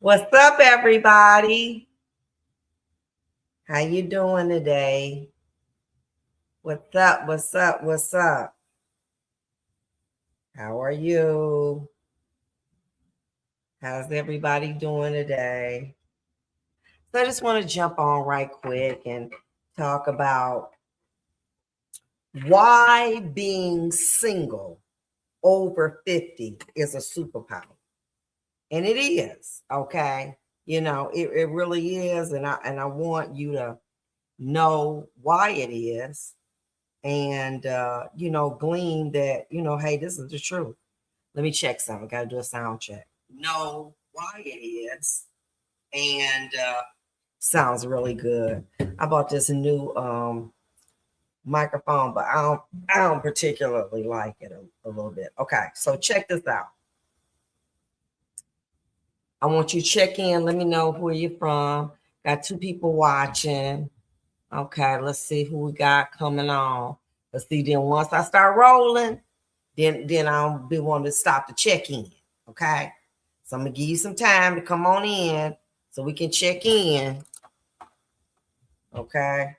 What's up, everybody? How you doing today? What's up? What's up? What's up? How are you? How's everybody doing today? So I just want to jump on right quick and talk about why being single over 50 is a superpower. And it is, okay? It really is. And I want you to know why it is and glean that, hey, this is the truth. Let me check something. Gotta do a sound check. Know why it is. And sounds really good. I bought this new microphone, but I don't particularly like it a little bit. Okay, so check this out. I want you to check in. Let me know where you're from. Got two people watching. Okay, let's see who we got coming on. Let's see. Then once I start rolling, then I'll be wanting to stop to check in. Okay, so I'm gonna give you some time to come on in so we can check in. Okay,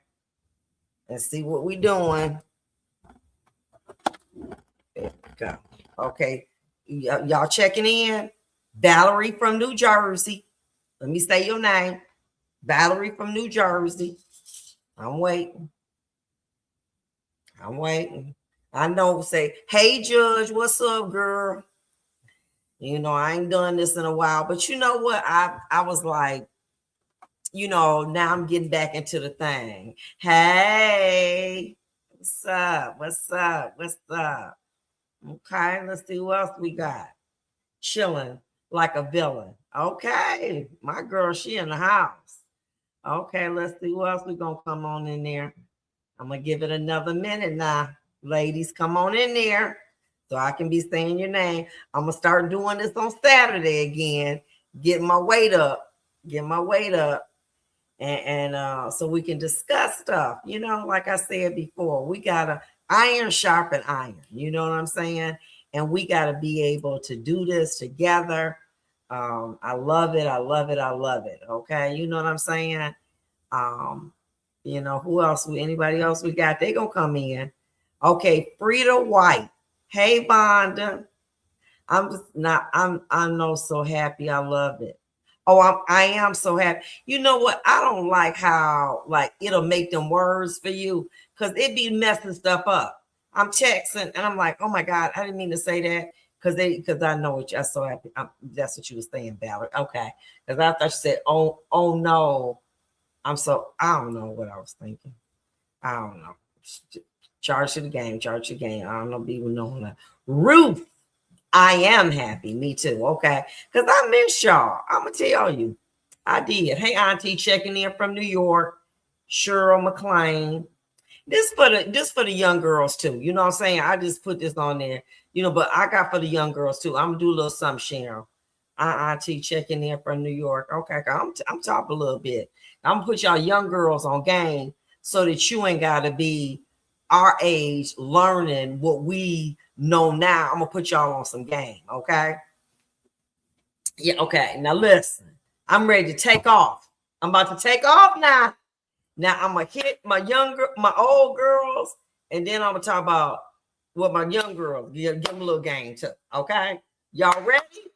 and see what we're doing. There we go. Okay, y'all checking in. Valerie from New Jersey. Let me say your name. Valerie from New Jersey. I'm waiting. I know, say, hey, Judge, what's up, girl? I ain't done this in a while, but you know what? I was like, now I'm getting back into the thing. Hey, what's up? What's up? What's up? Okay, let's see what else we got. Chilling like a villain. Okay, my girl, she in the house. Okay, let's see what else we gonna come on in there. I'm gonna give it another minute now. Ladies, come on in there so I can be saying your name. I'm gonna start doing this on Saturday again, getting my weight up, and so we can discuss stuff. Like I said before, we gotta iron sharpen iron. You know what I'm saying? And we gotta be able to do this together. I love it. I love it. I love it. Okay, you know what I'm saying? Who else? Anybody else we got? They gonna come in. Okay, Frida White. Hey, Vonda. I'm just not. I'm no so happy. I love it. Oh, I am so happy. You know what? I don't like how like it'll make them words for you because it be messing stuff up. I'm texting and I'm like, oh my God, I didn't mean to say that because I know what you're so happy. That's what you were saying, Ballard. Okay, because I thought you said, oh no, I don't know what I was thinking. I don't know. Charge to the game. I don't know people knowing that. Ruth, I am happy. Me too. Okay. Because I miss y'all. I'm going to tell you. I did. Hey, Auntie, checking in from New York. Cheryl McLean. This for the young girls too. You know what I'm saying? I just put this on there. But I got for the young girls too. I'm going to do a little something, Cheryl. Auntie checking in from New York. Okay. I'm talking a little bit. I'm going to put y'all young girls on game so that you ain't got to be our age learning what we know now. I'm gonna put y'all on some game, okay? Yeah, okay. Now listen, I'm ready to take off. I'm about to take off now. Now I'm gonna hit my old girls, and then I'm gonna talk about what my young girls give them a little game too. Okay, y'all ready?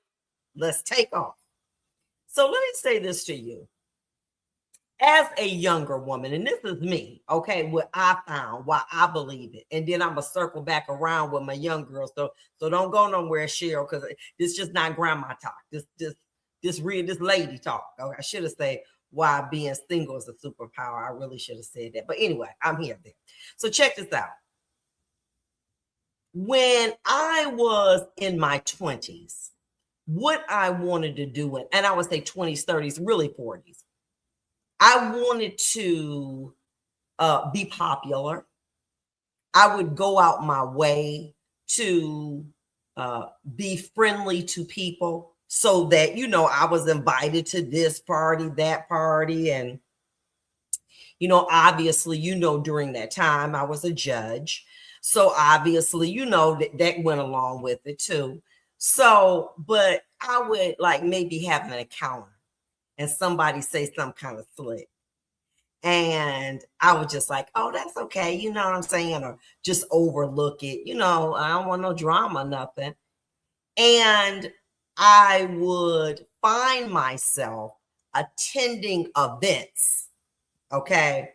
Let's take off. So let me say this to you. As a younger woman, and this is me, okay, what I found, why I believe it, and then I'm gonna circle back around with my young girls. So don't go nowhere, Cheryl, because this just not grandma talk. This lady talk. Okay, I should have said why being single is a superpower. I really should have said that, but anyway, I'm here there. So check this out. When I was in my 20s, what I wanted to do, and I would say 20s, 30s, really 40s. I wanted to be popular. I would go out my way to be friendly to people so that, I was invited to this party, that party. And, obviously, during that time, I was a judge. So obviously, that went along with it too. So, but I would like maybe have an encounter. and somebody say some kind of slick. And I was just like, oh, that's okay. You know what I'm saying? Or just overlook it. You know, I don't want no drama, nothing. And I would find myself attending events, okay,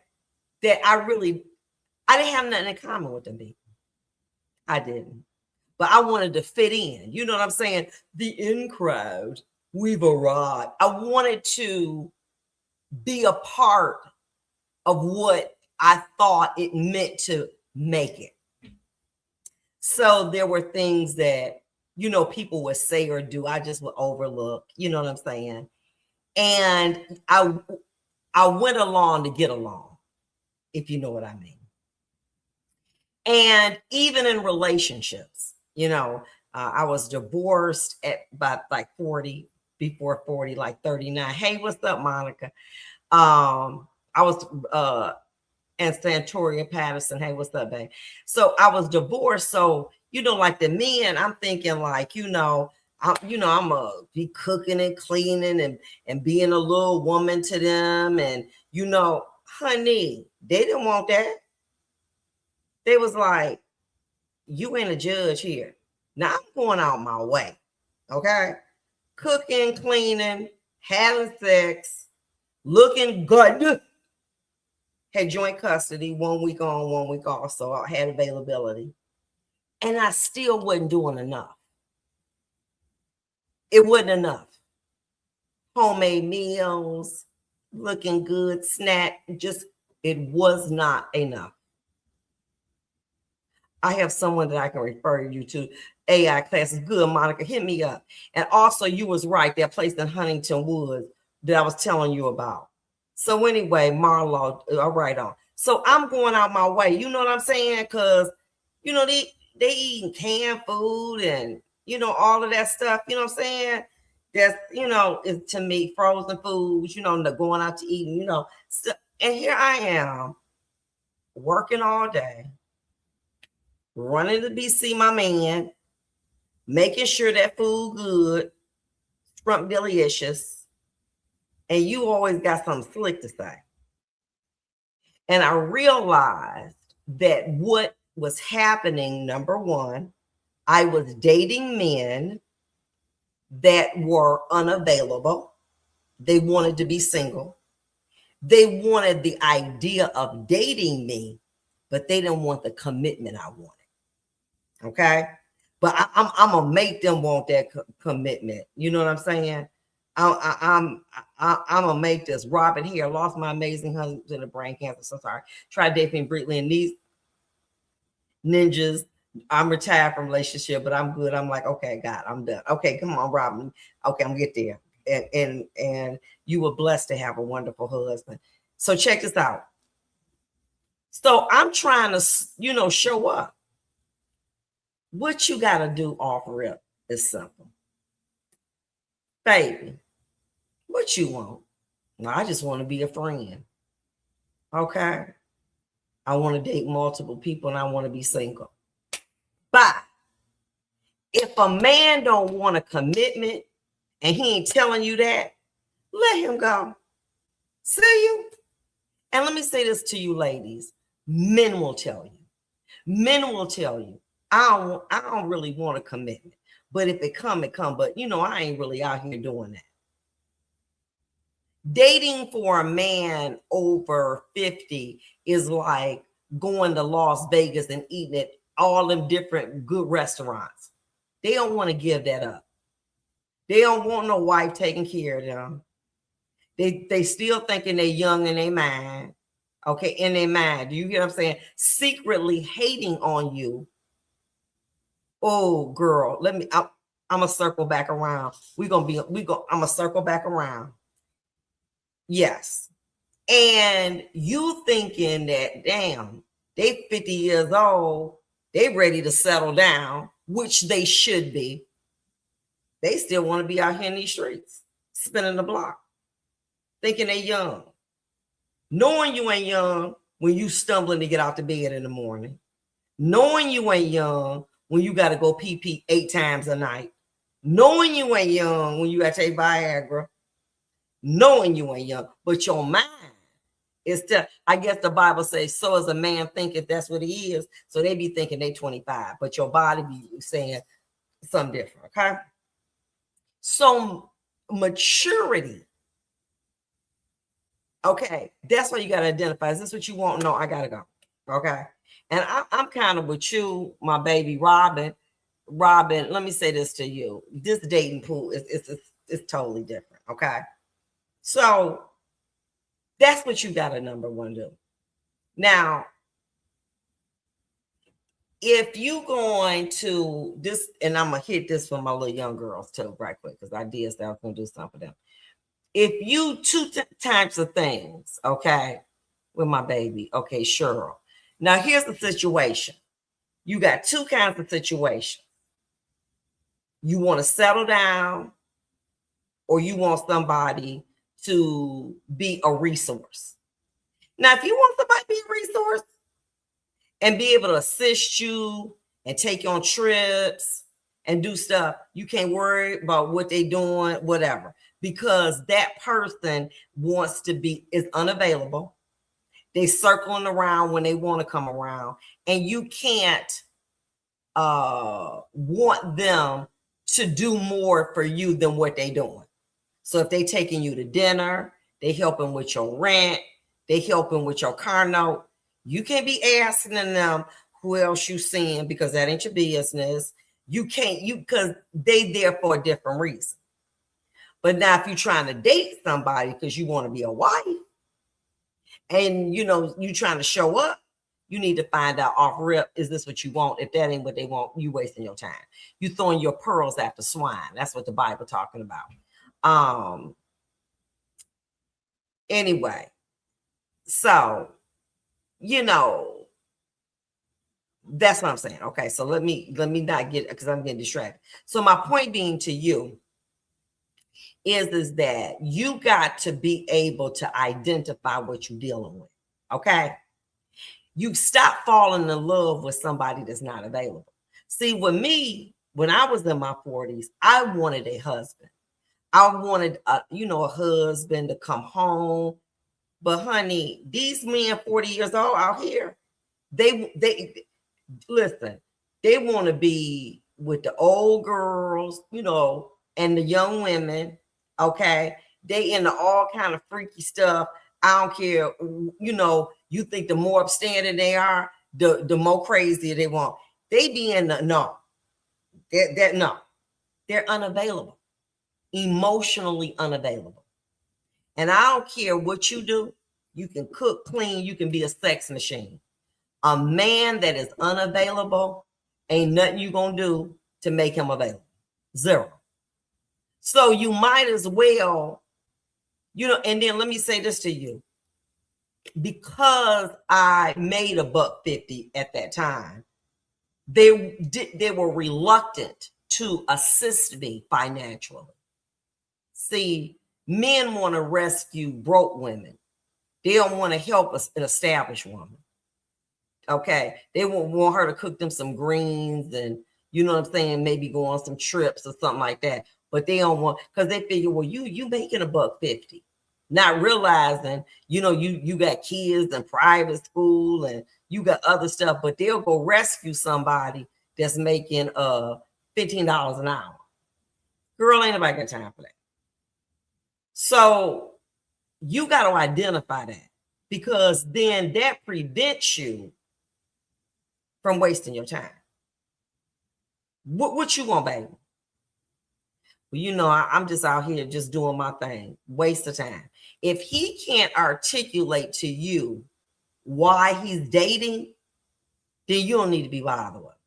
that I didn't have nothing in common with them people. I didn't. But I wanted to fit in. You know what I'm saying? The in crowd, we've arrived. I wanted to be a part of what I thought it meant to make it. So there were things that, you know, people would say or do, I just would overlook, you know what I'm saying? And I went along to get along, if you know what I mean. And even in relationships, you know, I was divorced by like 40, before 40, like 39. Hey, what's up, Monica? I was and Santoria Patterson. Hey, what's up, babe? So I was divorced. So, you know, like the men, I'm thinking like, I'm gonna be cooking and cleaning and being a little woman to them. And, you know, honey, they didn't want that. They was like, you ain't a judge here. Now I'm going out my way. Okay. Cooking, cleaning, having sex, looking good. Had joint custody, 1 week on, 1 week off. So I had availability. And I still wasn't doing enough. It wasn't enough. Homemade meals, looking good, snack, it was not enough. I have someone that I can refer you to. AI classes. Good, Monica, hit me up. And also, you was right, that place in Huntington Woods that I was telling you about. So anyway, Marlo, right on. So I'm going out my way. You know what I'm saying? Because, you know, they eating canned food and, you know, all of that stuff. You know what I'm saying? That's, you know, is to me, frozen foods, you know, going out to eat, you know. So, and here I am working all day, running to see my man, making sure that food good, scrump delicious, and you always got something slick to say. And I realized that what was happening, number one, I was dating men that were unavailable. They wanted to be single. They wanted the idea of dating me, but they didn't want the commitment I wanted. Okay. But I'm gonna make them want that commitment. You know what I'm saying? I'm gonna make this. Robin here lost my amazing husband to brain cancer. So sorry. Tried dating briefly, and these ninjas. I'm retired from relationship, but I'm good. I'm like, okay, God, I'm done. Okay, come on, Robin. Okay, I'm gonna get there. And you were blessed to have a wonderful husband. So check this out. So I'm trying to, you know, show up. What you got to do off rip is simple. Baby, what you want? No, I just want to be a friend. Okay. I want to date multiple people and I want to be single. But if a man don't want a commitment and he ain't telling you that, let him go. See you? And let me say this to you ladies. Men will tell you. Men will tell you, I don't really want a commitment. But if it come, it come. But, you know, I ain't really out here doing that. Dating for a man over 50 is like going to Las Vegas and eating at all them different good restaurants. They don't want to give that up. They don't want no wife taking care of them. They still thinking they're young in their mind. Okay, in their mind. Do you get what I'm saying? Secretly hating on you. Oh, girl, I'm gonna circle back around. I'm gonna circle back around. Yes. And you thinking that, damn, they 50 years old, they ready to settle down, which they should be. They still want to be out here in these streets, spinning the block, thinking they young. Knowing you ain't young when you stumbling to get out the bed in the morning. Knowing you ain't young when you got to go pee 8 times a night. Knowing you ain't young when you got to take Viagra. knowing you ain't young, but your mind is still, I guess the Bible says, so as a man thinketh, that's what he is. So they be thinking they 25, but your body be saying something different, okay? So maturity, okay, that's what you got to identify. Is this what you want? No, I got to go, okay? And I'm kind of with you, my baby Robin. Robin, let me say this to you. This dating pool is totally different, okay? So that's what you got to number one do. Now, if you going to this, and I'm gonna hit this for my little young girls too, right quick, because I did say I was gonna do something for them. If you two types of things, okay, with my baby, okay, Cheryl. Now here's the situation. You got two kinds of situations. You want to settle down, or you want somebody to be a resource. Now, if you want somebody to be a resource and be able to assist you and take you on trips and do stuff, you can't worry about what they're doing, whatever, because that person wants to be, is unavailable. They circling around when they want to come around, and you can't want them to do more for you than what they doing. So if they taking you to dinner, they helping with your rent, they helping with your car note, you can't be asking them who else you seeing, because that ain't your business. You can't, because they there for a different reason. But now if you're trying to date somebody because you want to be a wife, and you trying to show up, you need to find out off rip, is this what you want? If that ain't what they want, you wasting your time. You throwing your pearls after swine. That's what the Bible talking about. Anyway, so that's what I'm saying. Okay, so let me not get, because I'm getting distracted. So my point being to you is that you got to be able to identify what you're dealing with. Okay, you stop falling in love with somebody that's not available. See, with me, when I was in my 40s, I wanted a husband. I wanted a husband to come home. But honey, these men 40 years old out here, they listen, they want to be with the old girls, and the young women. Okay, they into all kind of freaky stuff. I don't care. You think the more upstanding they are, the more crazy they want. They be in the no. They're unavailable, emotionally unavailable. And I don't care what you do. You can cook, clean, you can be a sex machine. A man that is unavailable, ain't nothing you gonna do to make him available. Zero. So you might as well, and then let me say this to you. Because I made $150 at that time, they were reluctant to assist me financially. See, men want to rescue broke women. They don't want to help an established woman. Okay, they want her to cook them some greens and maybe go on some trips or something like that. But they don't want, because they figure, well, you making $150, not realizing you got kids in private school and you got other stuff, but they'll go rescue somebody that's making $15 an hour. Girl, ain't nobody got time for that. So you got to identify that, because then that prevents you from wasting your time. What you want, baby? Well, I'm just out here just doing my thing. Waste of time. If he can't articulate to you why he's dating, then you don't need to be bothered with him.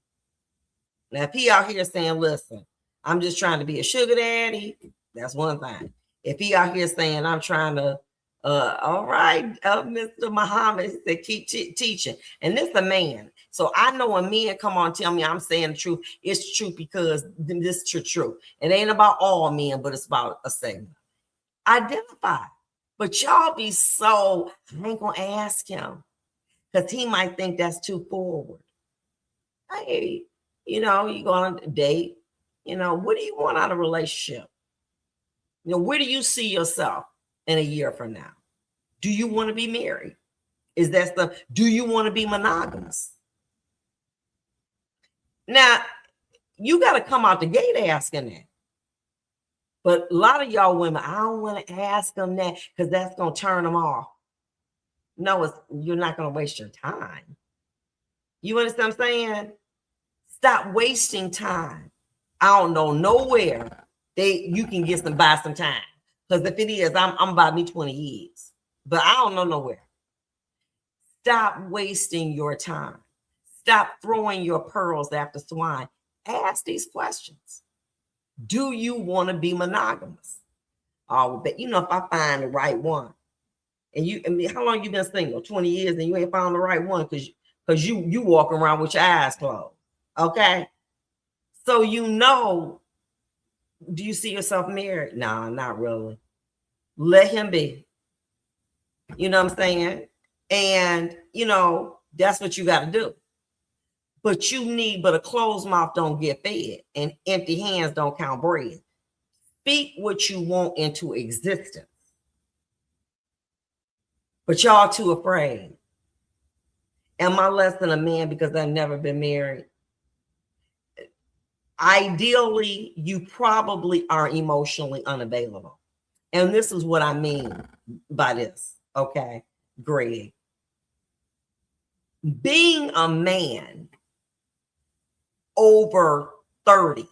Now, if he out here saying, listen, I'm just trying to be a sugar daddy, that's one thing. If he out here saying, I'm trying to, all right, Mr. Muhammad said, keep teaching. And this is a man. So I know when men come on and tell me I'm saying the truth, it's true, because this is true. It ain't about all men, but it's about a segment. Identify. But y'all be so, I ain't going to ask him, because he might think that's too forward. Hey, you go on a date. What do you want out of a relationship? Where do you see yourself? in a year from now? Do you want to be married? Is that stuff? Do you want to be monogamous? Now, you got to come out the gate asking that. But a lot of y'all women, I don't want to ask them that because that's going to turn them off. No, you're not going to waste your time. You understand what I'm saying? Stop wasting time. I don't know nowhere you can get buy some time. Because if it is, I'm about me 20 years. But I don't know nowhere. Stop wasting your time. Stop throwing your pearls after swine. Ask these questions. Do you want to be monogamous? Oh, but if I find the right one, and how long you been single? 20 years, and you ain't found the right one because you walk around with your eyes closed. Okay. So do you see yourself married? No, not really. Let him be. You know what I'm saying? And that's what you got to do. But a closed mouth don't get fed, and empty hands don't count bread. Speak what you want into existence. But y'all too afraid. Am I less than a man because I've never been married? Ideally, you probably are emotionally unavailable. And this is what I mean by this, okay, Greg. Being a man over 30,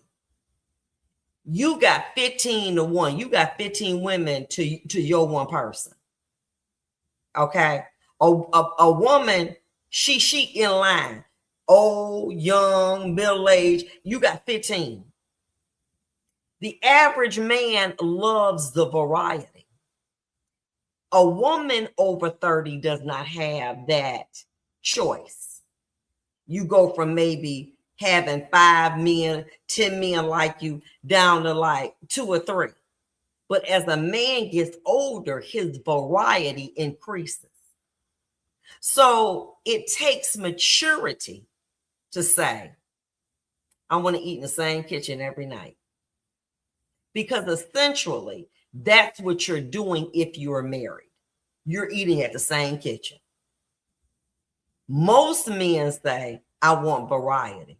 you got 15 to 1. You got 15 women to your one person. Okay. A woman, she in line. Old, young, middle-aged, you got 15. The average man loves the variety. A woman over 30 does not have that choice. You go from maybe having 5 men, 10 men like you, down to like 2 or 3. But as a man gets older, his variety increases. So it takes maturity to say, I want to eat in the same kitchen every night. Because essentially, that's what you're doing if you're married. You're eating at the same kitchen. Most men say, I want variety.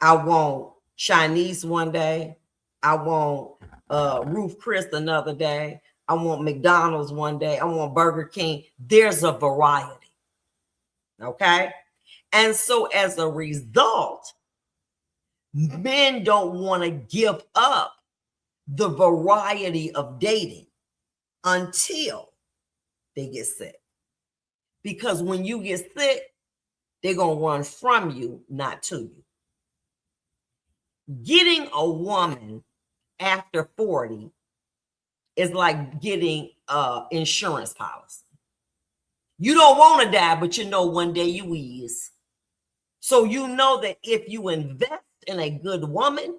I want Chinese one day. I want Ruth Chris another day. I want McDonald's one day. I want Burger King. There's a variety. Okay? And so as a result, men don't want to give up the variety of dating until they get sick. Because when you get sick, they're going to run from you, not to you. Getting a woman after 40 is like getting an insurance policy. You don't want to die, but one day you is. So you know that if you invest in a good woman,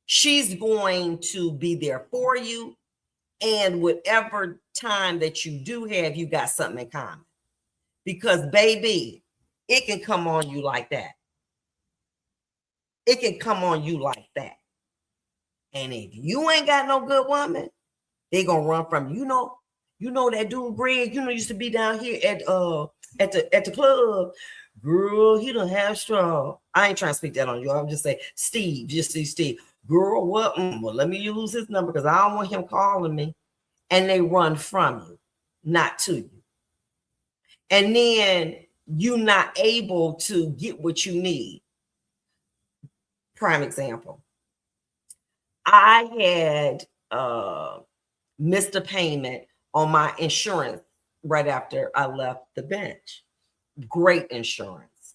she's going to be there for you. And whatever time that you do have, you got something in common. Because, baby, it can come on you like that. It can come on you like that. And if you ain't got no good woman, they gonna run from you. You know that dude Greg, used to be down here at the club. Girl, he don't have straw. I ain't trying to speak that on you. I'm just saying, Steve. Girl, what? Well, let me use his number because I don't want him calling me. And they run from you, not to you. And then you're not able to get what you need. Prime example. I had missed a payment on my insurance right after I left the bench. Great insurance,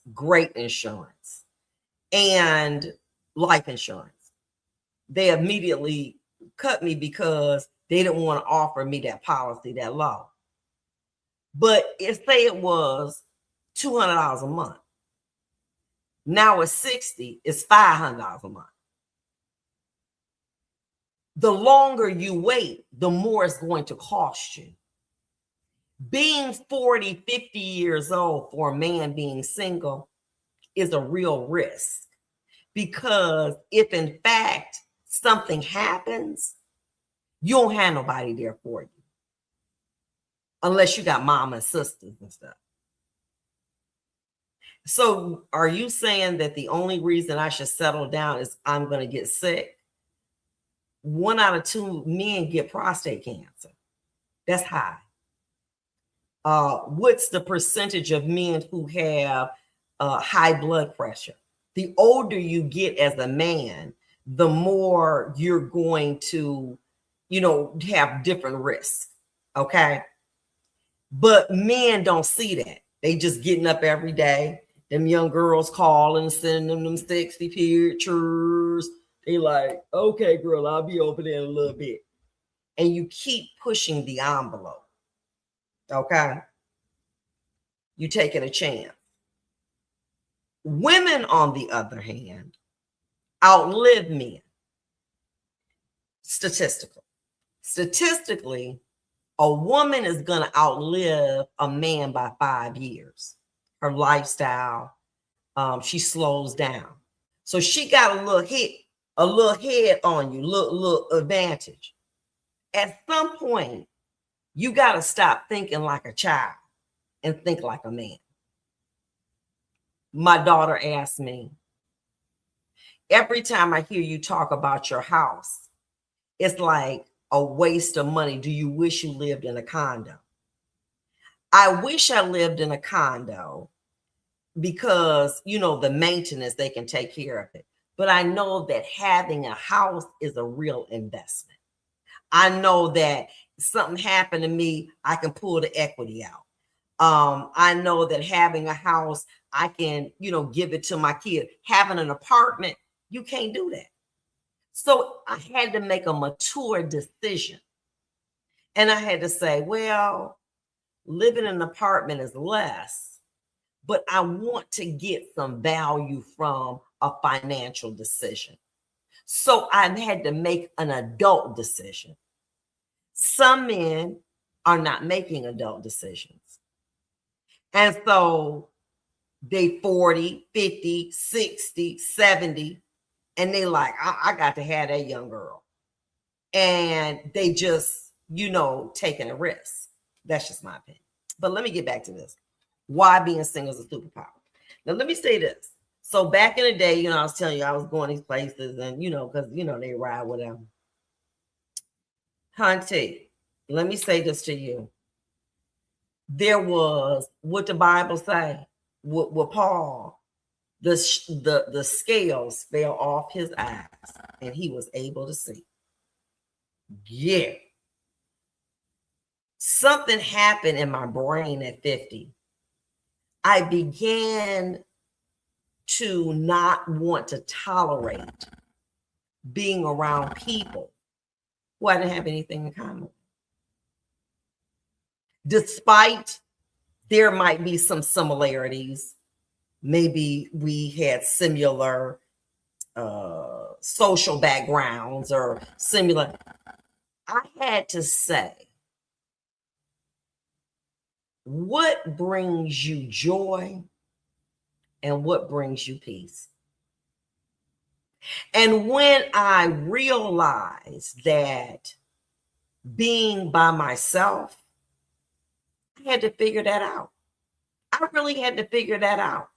and life insurance. They immediately cut me because they didn't want to offer me that policy that low. But say it was $200 a month. Now it's $60, it's $500 a month. The longer you wait, the more it's going to cost you. Being 40, 50 years old for a man being single is a real risk. Because if in fact something happens, You don't have nobody there for you. Unless you got mama and sisters and stuff. So are you saying that the only reason I should settle down is I'm going to get sick? 1 out of 2 men get prostate cancer. That's high. What's the percentage of men who have high blood pressure? The older you get as a man, the more you're going to, have different risks. Okay. But men don't see that. They just getting up every day. Them young girls calling, sending them 60 pictures. They like, okay, girl, I'll be over there in a little bit. And you keep pushing the envelope. Okay. You taking a chance. Women, on the other hand, outlive men. Statistically, a woman is going to outlive a man by 5 years. Her lifestyle, she slows down. So she got a little head on you, little advantage. At some point, you got to stop thinking like a child and think like a man. My daughter asked me, every time I hear you talk about your house, it's like a waste of money. Do you wish you lived in a condo? I wish I lived in a condo because, the maintenance, they can take care of it. But I know that having a house is a real investment. I know that something happened to me, I can pull the equity out. I know that having a house, I can, give it to my kid. Having an apartment, you can't do that. So I had to make a mature decision. And I had to say, well, living in an apartment is less, but I want to get some value from a financial decision. So I had to make an adult decision. Some men are not making adult decisions. And so they 40, 50, 60, 70, and they like, I got to have that young girl. And they just, taking a risk. That's just my opinion. But let me get back to this. Why being single is a superpower. Now, let me say this. So back in the day, I was telling you, I was going these places and, because, they ride whatever. Hunty, let me say this to you. There was, what the Bible say, with Paul, the scales fell off his eyes and he was able to see. Yeah. Something happened in my brain at 50. I began to not want to tolerate being around people who I didn't have anything in common with. Despite there might be some similarities, maybe we had similar social backgrounds or similar. I had to say, what brings you joy and what brings you peace? And when I realized that being by myself, I had to figure that out. I really had to figure that out.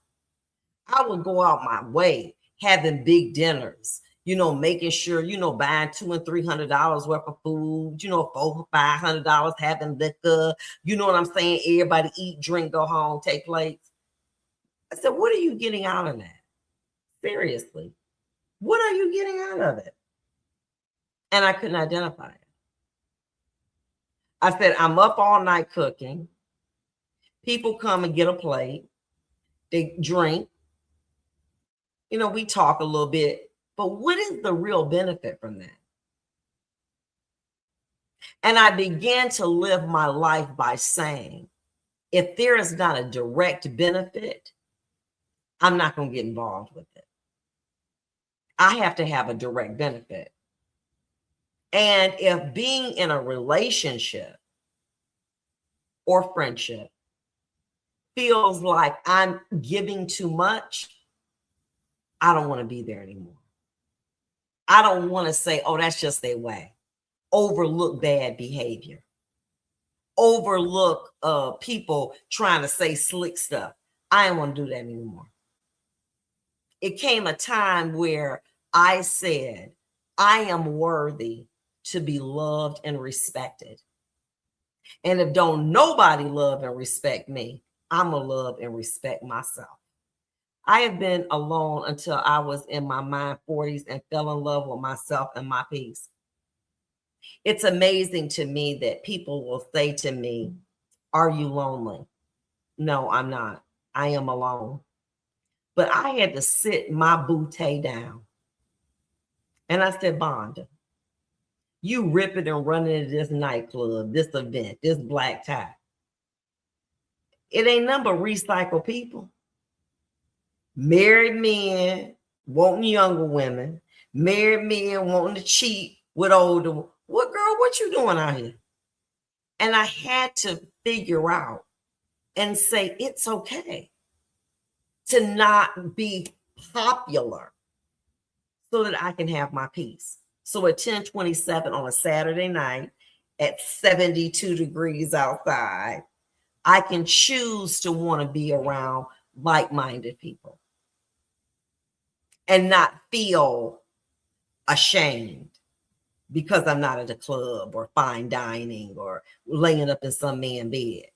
I would go out my way, having big dinners, making sure, buying $200 and $300 worth of food, $400, $500, having liquor, you know what I'm saying? Everybody eat, drink, go home, take plates. I said, what are you getting out of that? Seriously, what are you getting out of it? And I couldn't identify it. I said, I'm up all night cooking. People come and get a plate. They drink. We talk a little bit, but what is the real benefit from that? And I began to live my life by saying, if there is not a direct benefit, I'm not going to get involved with it. I have to have a direct benefit. And if being in a relationship or friendship feels like I'm giving too much, I don't want to be there anymore. I don't want to say, oh, that's just their way. overlook bad behavior, overlook people trying to say slick stuff. I don't want to do that anymore. It came a time where I said, I am worthy to be loved and respected. And if don't nobody love and respect me, I'm going to love and respect myself. I have been alone until I was in my mid 40s and fell in love with myself and my peace. It's amazing to me that people will say to me, are you lonely? No, I'm not. I am alone. But I had to sit my bootay down. And I said, Bonda, you ripping and running to this nightclub, this event, this black tie. It ain't nothing but recycled people. Married men wanting younger women, married men wanting to cheat with older. What girl, what you doing out here? And I had to figure out and say, it's okay to not be popular so that I can have my peace. So at 10:27 on a Saturday night at 72 degrees outside, I can choose to want to be around like-minded people and not feel ashamed because I'm not at a club or fine dining or laying up in some man's bed.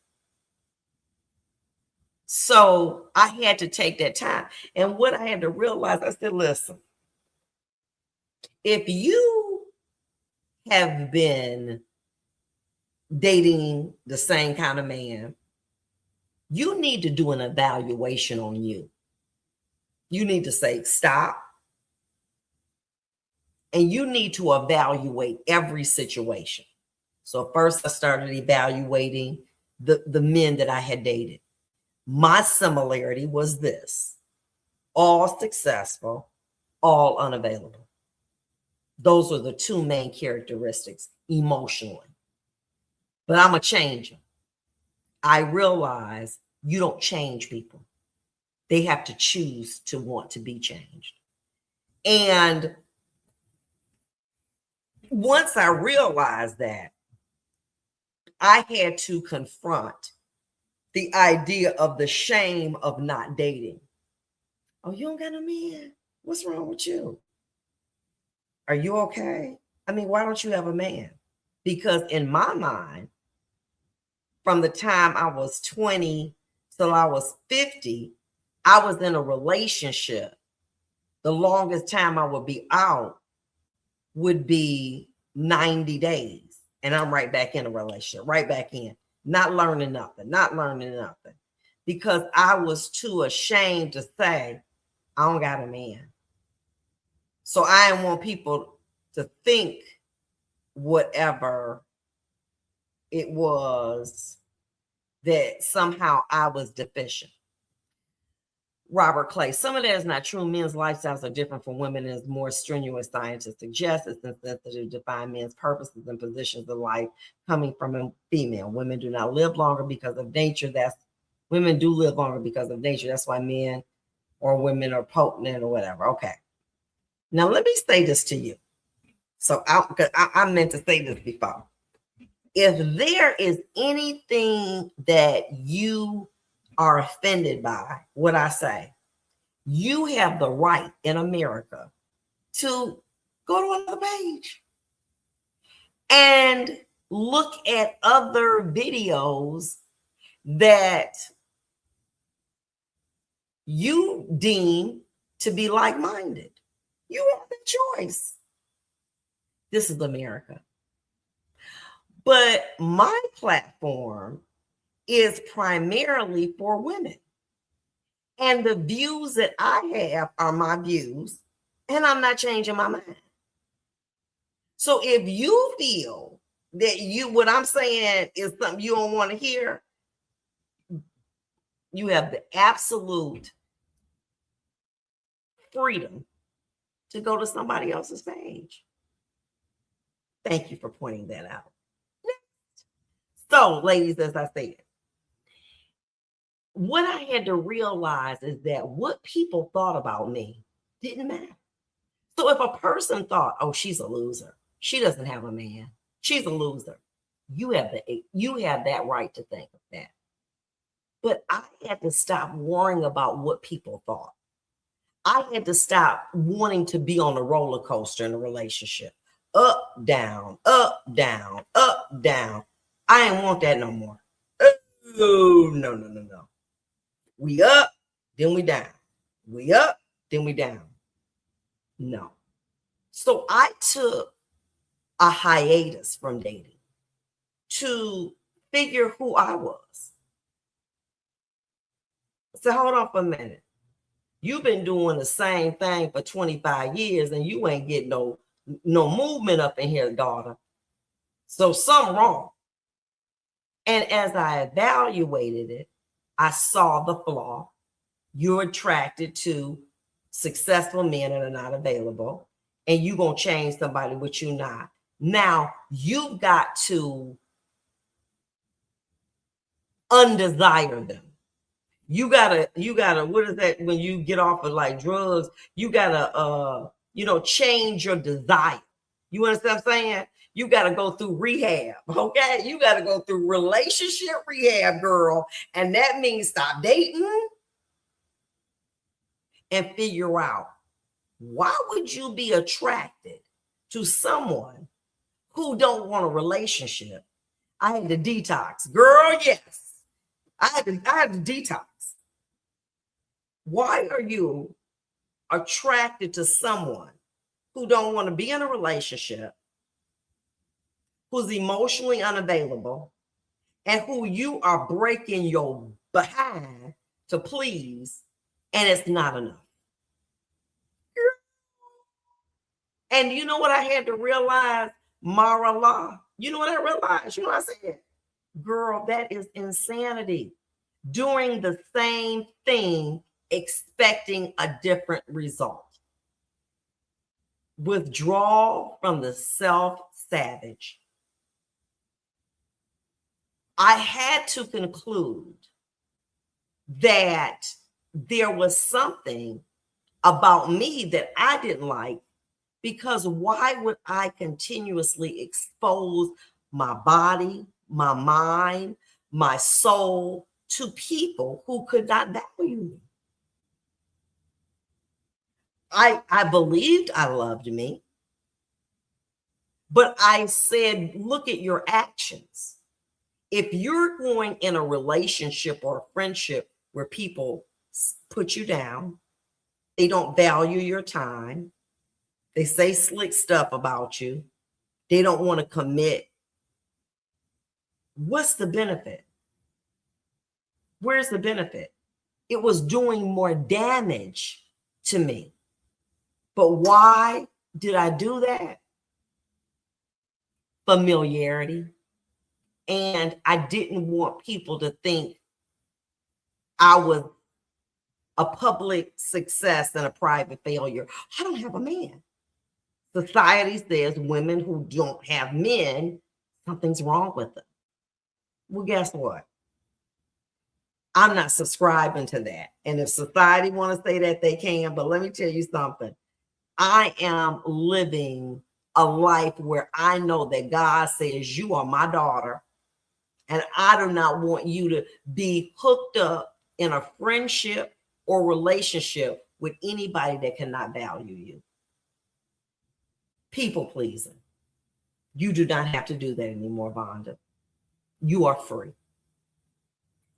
So I had to take that time. And what I had to realize, I said, listen, if you have been dating the same kind of man, you need to do an evaluation on you. You need to say, stop. And you need to evaluate every situation. So first I started evaluating the men that I had dated. My similarity was this: all successful, all unavailable. Those are the two main characteristics emotionally. But I'm a changer. I realize you don't change people. They have to choose to want to be changed. And once I realized that, I had to confront the idea of the shame of not dating. Oh, you don't got a man? What's wrong with you? Are you okay? I mean, why don't you have a man? Because in my mind, from the time I was 20 till I was 50, I was in a relationship. The longest time I would be out would be 90 days. And I'm right back in a relationship, right back in, not learning nothing. Because I was too ashamed to say, I don't got a man. So I didn't want people to think whatever it was that somehow I was deficient. Robert Clay, some of that is not true. Men's lifestyles are different from women, as more strenuous scientists suggest. It's insensitive to define men's purposes and positions of life coming from a female. Women do not live longer because of nature. Women do live longer because of nature. That's why men or women are potent or whatever. Okay. Now let me say this to you. So I meant to say this before. If there is anything that you are offended by what I say, you have the right in America to go to another page and look at other videos that you deem to be like-minded. You have the choice. This is America. But my platform is primarily for women. And the views that I have are my views, and I'm not changing my mind. So if you feel that what I'm saying is something you don't want to hear, you have the absolute freedom to go to somebody else's page. Thank you for pointing that out. So, ladies, as I said, what I had to realize is that what people thought about me didn't matter. So if a person thought, oh, she's a loser, she doesn't have a man, She's a loser. You have that right to think of that. But I had to stop worrying about what people thought. I had to stop wanting to be on a roller coaster in a relationship. Up, down, up, down, up, down. I ain't want that no more. Oh, no, no, no, no. We up, then we down. We up, then we down. No. So I took a hiatus from dating to figure who I was. So hold on for a minute. You've been doing the same thing for 25 years and you ain't getting no movement up in here, daughter. So something wrong. And as I evaluated it, I saw the flaw. You're attracted to successful men that are not available, and you're going to change somebody which you're not. Now, you've got to undesire them. You gotta, what is that when you get off of like drugs? You gotta, change your desire. You understand what I'm saying? You gotta go through rehab, okay? You gotta go through relationship rehab, girl. And that means stop dating and figure out, why would you be attracted to someone who don't want a relationship? I had to detox, girl. Yes, I had to detox. Why are you attracted to someone who don't want to be in a relationship, who's emotionally unavailable, and who you are breaking your behind to please, and it's not enough? And you know what I had to realize? Mara-la. You know what I realized? You know what I said? Girl, that is insanity. Doing the same thing, expecting a different result. Withdraw from the self-savage. I had to conclude that there was something about me that I didn't like, because why would I continuously expose my body, my mind, my soul to people who could not value me? I believed I loved me, but I said, look at your actions. If you're going in a relationship or a friendship where people put you down, they don't value your time, they say slick stuff about you, they don't want to commit, what's the benefit? Where's the benefit? It was doing more damage to me. But why did I do that? Familiarity. And I didn't want people to think I was a public success and a private failure. I don't have a man. Society says women who don't have men, something's wrong with them. Well, guess what? I'm not subscribing to that. And if society want to say that, they can. But let me tell you something. I am living a life where I know that God says, you are my daughter. And I do not want you to be hooked up in a friendship or relationship with anybody that cannot value you. People pleasing. You do not have to do that anymore, Vonda. You are free.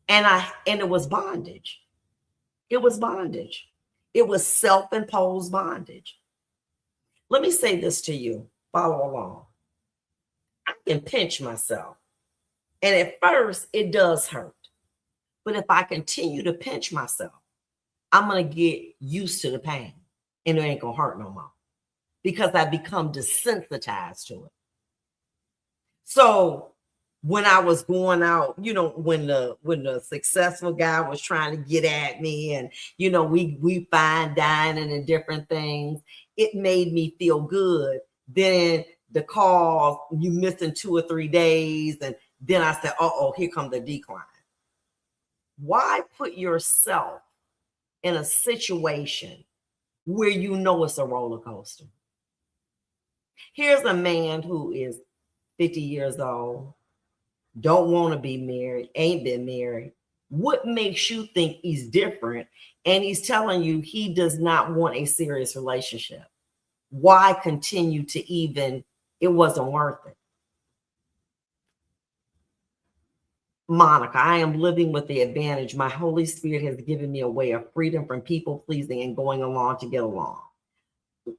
And it was bondage. It was bondage. It was self-imposed bondage. Let me say this to you. Follow along. I can pinch myself. And at first, it does hurt. But if I continue to pinch myself, I'm going to get used to the pain. And it ain't going to hurt no more. Because I become desensitized to it. So when I was going out, when the successful guy was trying to get at me, and we fine dining and different things, it made me feel good. Then the calls, you missing 2 or 3 days, and then I said, here comes the decline. Why put yourself in a situation where it's a roller coaster? Here's a man who is 50 years old, don't want to be married, ain't been married. What makes you think he's different? And he's telling you he does not want a serious relationship. Why continue to even, it wasn't worth it. Monica, I am living with the advantage. My Holy Spirit has given me a way of freedom from people pleasing and going along to get along.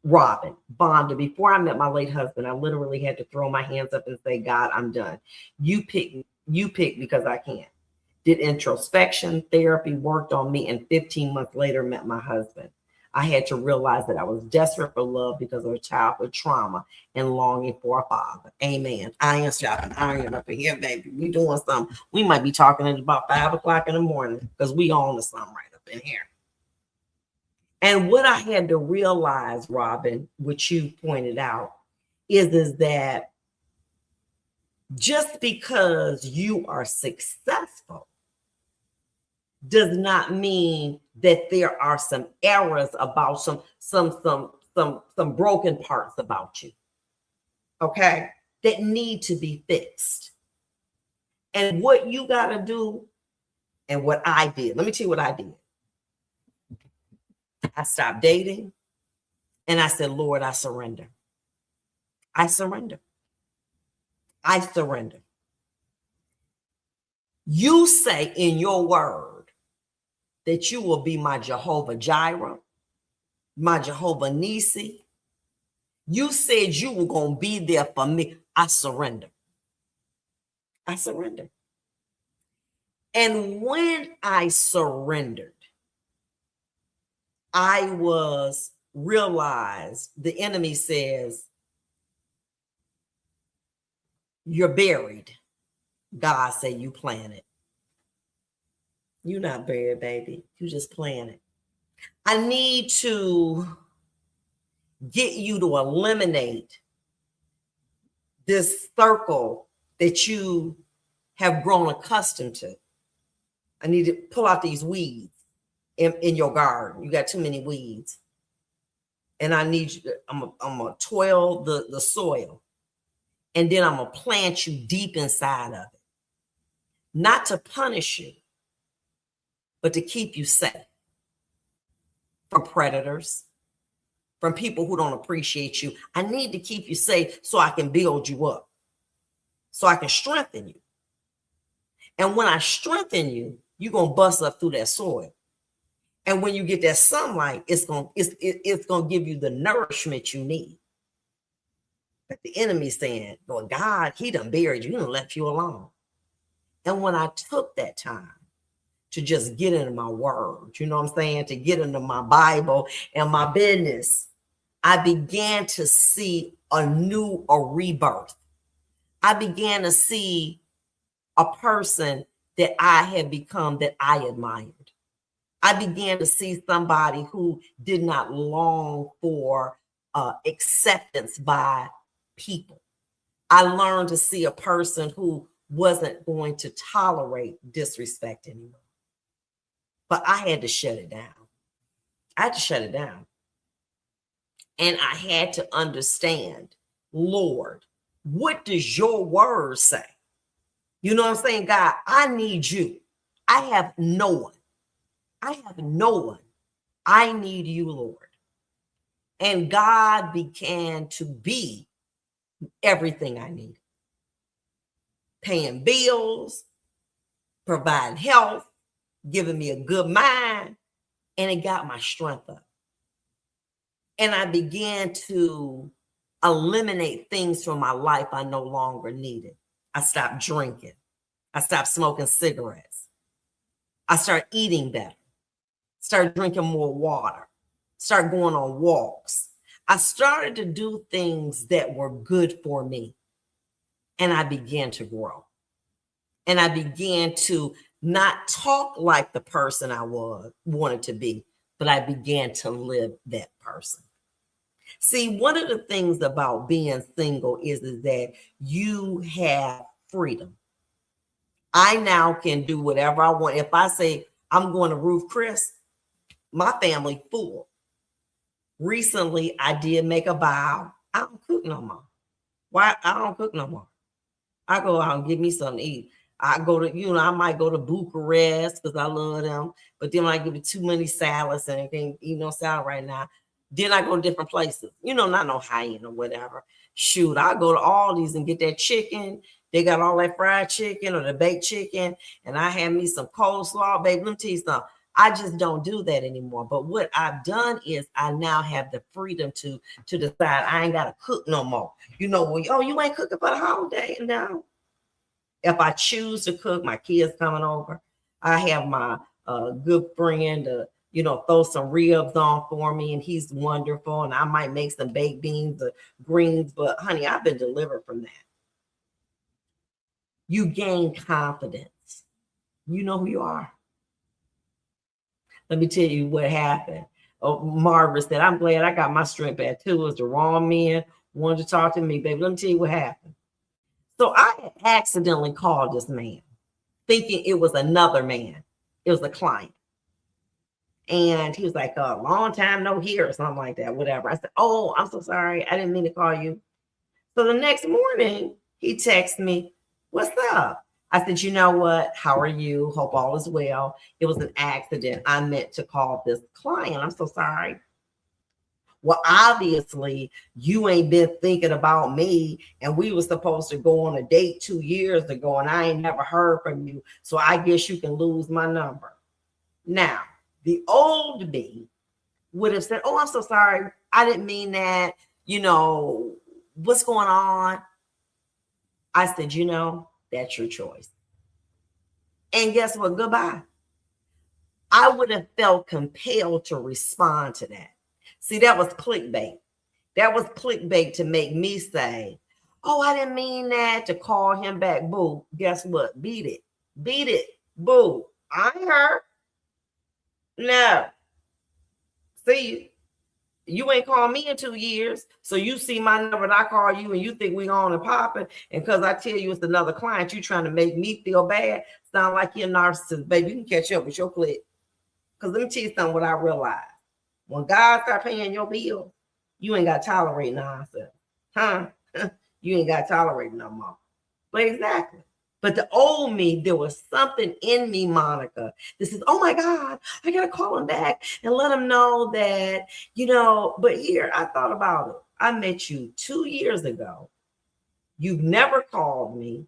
Robin, Bonda, before I met my late husband, I literally had to throw my hands up and say, God, I'm done. You pick because I can't. Did introspection, therapy, worked on me, and 15 months later met my husband. I had to realize that I was desperate for love because of a childhood trauma and longing for a father. Amen. Iron shopping, iron up in here, baby. We doing something. We might be talking at about 5 o'clock in the morning because we on to something right up in here. And what I had to realize, Robin, which you pointed out, is that just because you are successful does not mean that there are some errors about some broken parts about you, okay, that need to be fixed. And what you got to do, and what I did, let me tell you what I did. I stopped dating and I said, Lord, I surrender. I surrender. I surrender. You say in your word that you will be my Jehovah Jireh, my Jehovah Nissi. You said you were going to be there for me. I surrender. I surrender. And when I surrendered, I realized the enemy says, you're buried. God said you planted. You're not buried, baby. You just planted. I need to get you to eliminate this circle that you have grown accustomed to. I need to pull out these weeds in your garden. You got too many weeds. And I need you to, I'm going to toil the soil. And then I'm going to plant you deep inside of it. Not to punish you, but to keep you safe from predators, from people who don't appreciate you. I need to keep you safe so I can build you up, so I can strengthen you. And when I strengthen you, you're going to bust up through that soil. And when you get that sunlight, it's going to give you the nourishment you need. But the enemy's saying, well, God, he done buried you. He done left you alone. And when I took that time to just get into my word, you know what I'm saying, to get into my Bible and my business, I began to see a rebirth. I began to see a person that I had become that I admired. I began to see somebody who did not long for acceptance by people. I learned to see a person who wasn't going to tolerate disrespect anymore. But I had to shut it down. I had to shut it down. And I had to understand, Lord, what does your word say? You know what I'm saying? God, I need you. I have no one. I have no one. I need you, Lord. And God began to be everything I needed. Paying bills, providing health, giving me a good mind, and it got my strength up. And I began to eliminate things from my life I no longer needed. I stopped drinking. I stopped smoking cigarettes. I started eating better. Started drinking more water. Started going on walks. I started to do things that were good for me. And I began to grow. And I began to not talk like the person I wanted to be, but I began to live that person. See, one of the things about being single is that you have freedom. I now can do whatever I want. If I say I'm going to Ruth Chris, my family full. Recently, I did make a vow. I don't cook no more. Why? I don't cook no more. I go out and get me something to eat. I go to, I might go to Bucharest because I love them. But then when I give it too many salads and I can't eat no salad right now, then I go to different places. Not no high end or whatever. Shoot, I go to Aldi's and get that chicken. They got all that fried chicken or the baked chicken, and I have me some coleslaw, baby. Let me tell you something. I just don't do that anymore. But what I've done is I now have the freedom to decide I ain't gotta cook no more. Well, you ain't cooking for the holiday. No. If I choose to cook, my kids coming over, I have my good friend throw some ribs on for me, and he's wonderful. And I might make some baked beans or greens, but honey, I've been delivered from that. You gain confidence. You know who you are. Let me tell you what happened. Margaret said, I'm glad I got my strength back too. It was the wrong man wanted to talk to me, baby. Let me tell you what happened. So I accidentally called this man thinking it was another man. It was a client. And he was like, a long time no hear or something like that, whatever. I said, oh, I'm so sorry. I didn't mean to call you. So the next morning he texted me, what's up? I said, you know what? How are you? Hope all is well. It was an accident. I meant to call this client. I'm so sorry. Well, obviously, you ain't been thinking about me, and we were supposed to go on a date 2 years ago, and I ain't never heard from you. So I guess you can lose my number. Now, the old me would have said, oh, I'm so sorry. I didn't mean that. What's going on? I said, that's your choice. And guess what? Goodbye. I would have felt compelled to respond to that. See, that was clickbait. That was clickbait to make me say, oh, I didn't mean that, to call him back. Boo. Guess what? Beat it. Beat it. Boo. I ain't hurt. No. See, you ain't called me in 2 years. So you see my number and I call you and you think we on and popping. And because I tell you it's another client, you trying to make me feel bad. Sound like you're a narcissist. Baby, you can catch up with your click. Because let me tell you something, what I realized. When God start paying your bill, you ain't got to tolerate nonsense. Huh? You ain't got to tolerate no more. But exactly. But the old me, there was something in me, Monica, that says, oh my God, I got to call him back and let him know that, but here, I thought about it. I met you 2 years ago. You've never called me.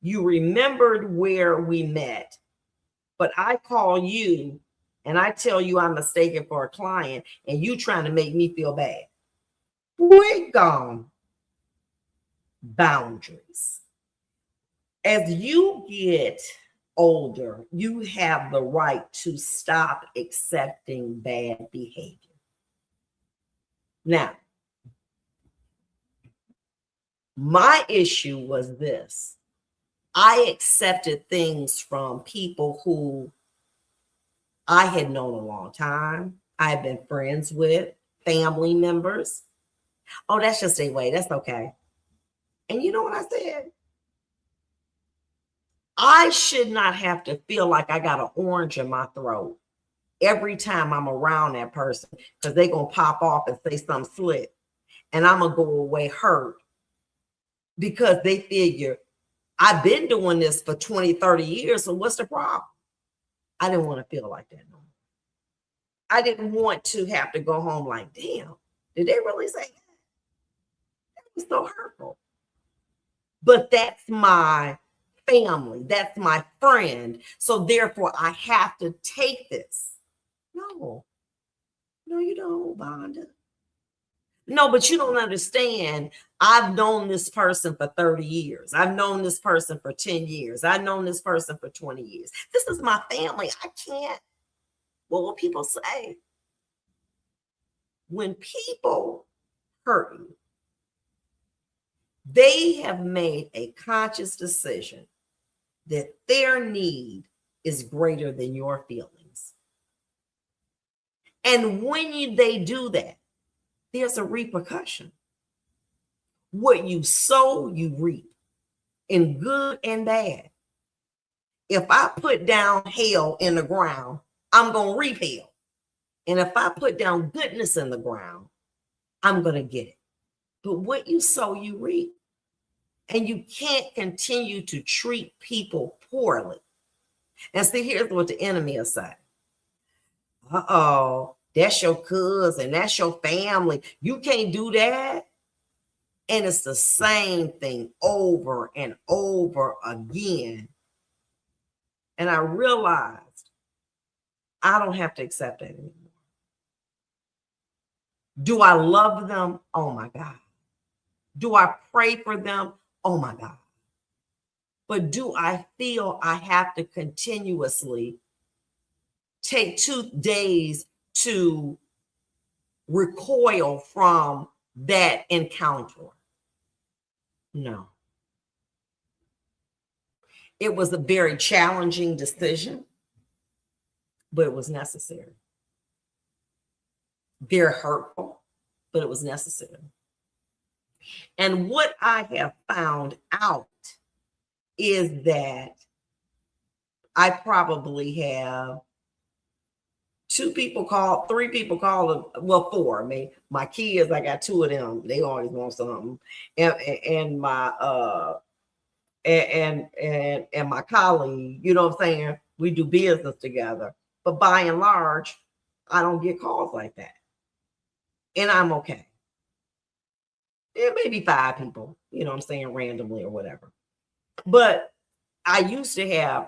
You remembered where we met, but I call you and I tell you I'm mistaken for a client and you trying to make me feel bad. We're gone. Boundaries. As you get older, you have the right to stop accepting bad behavior. Now, my issue was this. I accepted things from people who I had known a long time. I've been friends with, family members. Oh, that's just a way. That's okay. And you know what I said? I should not have to feel like I got an orange in my throat every time I'm around that person because they're going to pop off and say something slick. And I'm going to go away hurt because they figure I've been doing this for 20, 30 years. So what's the problem? I didn't want to feel like that no more. I didn't want to have to go home like, damn, did they really say that? That was so hurtful. But that's my family. That's my friend. So therefore, I have to take this. No, you don't, Vonda. No, but you don't understand. I've known this person for 30 years. I've known this person for 10 years. I've known this person for 20 years. This is my family. I can't. What will people say? When people hurt you, they have made a conscious decision that their need is greater than your feelings. And when they do that, there's a repercussion. What you sow, you reap, in good and bad. If I put down hell in the ground, I'm going to reap hell. And if I put down goodness in the ground, I'm going to get it. But what you sow, you reap. And you can't continue to treat people poorly. And see, here's what the enemy will say. Uh-oh, that's your cousin, that's your family. You can't do that. And it's the same thing over and over again. And I realized I don't have to accept that anymore. Do I love them? Oh my God. Do I pray for them? Oh my God. But do I feel I have to continuously take 2 days to recoil from that encounter? No. It was a very challenging decision, but it was necessary. Very hurtful, but it was necessary. And what I have found out is that I probably have 3 people call, well, 4. I mean, my kids, I got 2 of them. They always want something. And my and my colleague, you know what I'm saying? We do business together. But by and large, I don't get calls like that. And I'm okay. It may be 5 people, you know what I'm saying, randomly or whatever. But I used to have,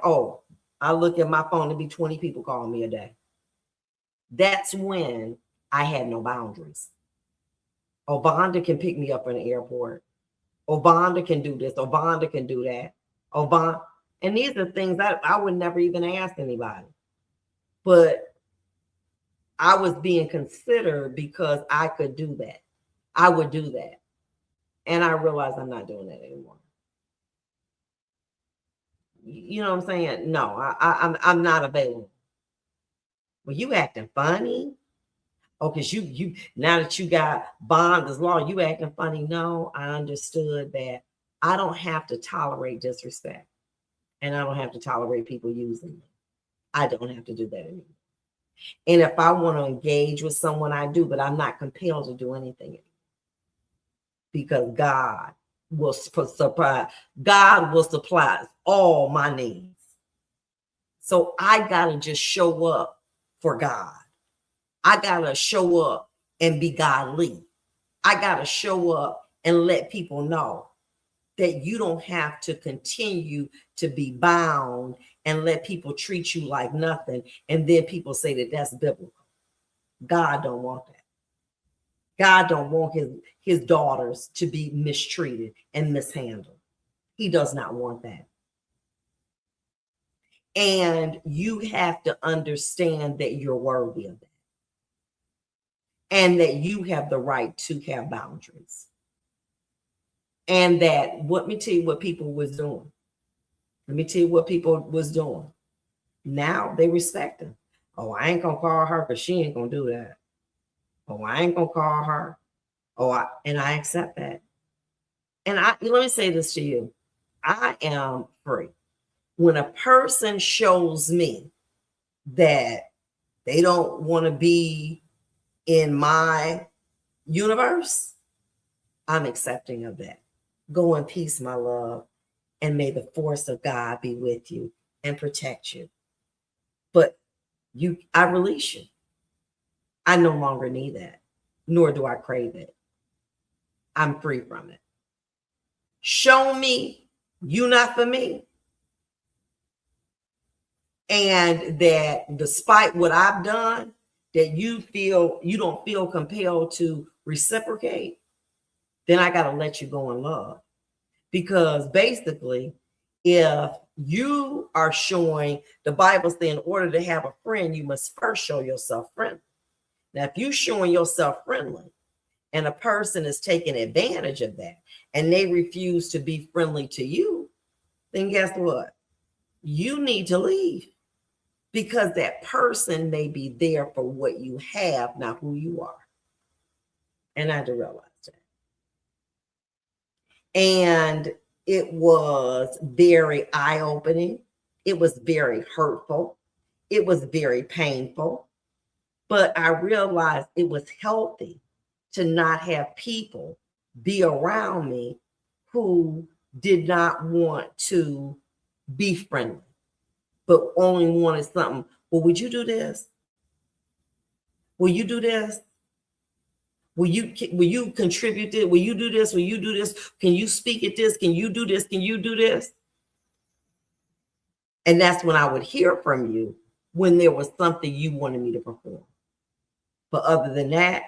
I look at my phone, to be 20 people calling me a day. That's when I had no boundaries. Obanda can pick me up in the airport. Obanda can do this. Obanda can do that. And these are things that I would never even ask anybody. But I was being considered because I could do that. I would do that. And I realized I'm not doing that anymore. You know what I'm saying? No, I'm not available. Well, you acting funny? Oh, because you now that you got Bond's law, you acting funny. No, I understood that I don't have to tolerate disrespect. And I don't have to tolerate people using me. I don't have to do that anymore. And if I want to engage with someone, I do, but I'm not compelled to do anything anymore. Because God will supply all my needs. So I gotta just show up for God. I gotta show up and be godly. I gotta show up and let people know that you don't have to continue to be bound and let people treat you like nothing. And then people say that that's biblical. God don't want that. God don't want his daughters to be mistreated and mishandled. He does not want that. And you have to understand that you're worthy of that. And that you have the right to have boundaries. And that, let me tell you what people was doing. Let me tell you what people was doing. Now they respect him. Oh, I ain't gonna call her because she ain't gonna do that. Oh, I ain't gonna call her. And I accept that. And let me say this to you. I am free. When a person shows me that they don't want to be in my universe, I'm accepting of that. Go in peace, my love, and may the force of God be with you and protect you. But I release you. I no longer need that, nor do I crave it. I'm free from it. Show me you not for me. And that despite what I've done, that you don't feel compelled to reciprocate, then I got to let you go in love. Because basically, if you are showing, the Bible says, in order to have a friend, you must first show yourself friendly. Now, if you're showing yourself friendly and a person is taking advantage of that and they refuse to be friendly to you, then guess what? You need to leave. Because that person may be there for what you have, not who you are. And I had to realize that. And it was very eye-opening. It was very hurtful. It was very painful. But I realized it was healthy to not have people be around me who did not want to be friendly, but only wanted something. Well, would you do this? Will you do this? Will you contribute it? Will you do this? Will you do this? Can you speak at this? Can you do this? Can you do this? And that's when I would hear from you when there was something you wanted me to perform. But other than that,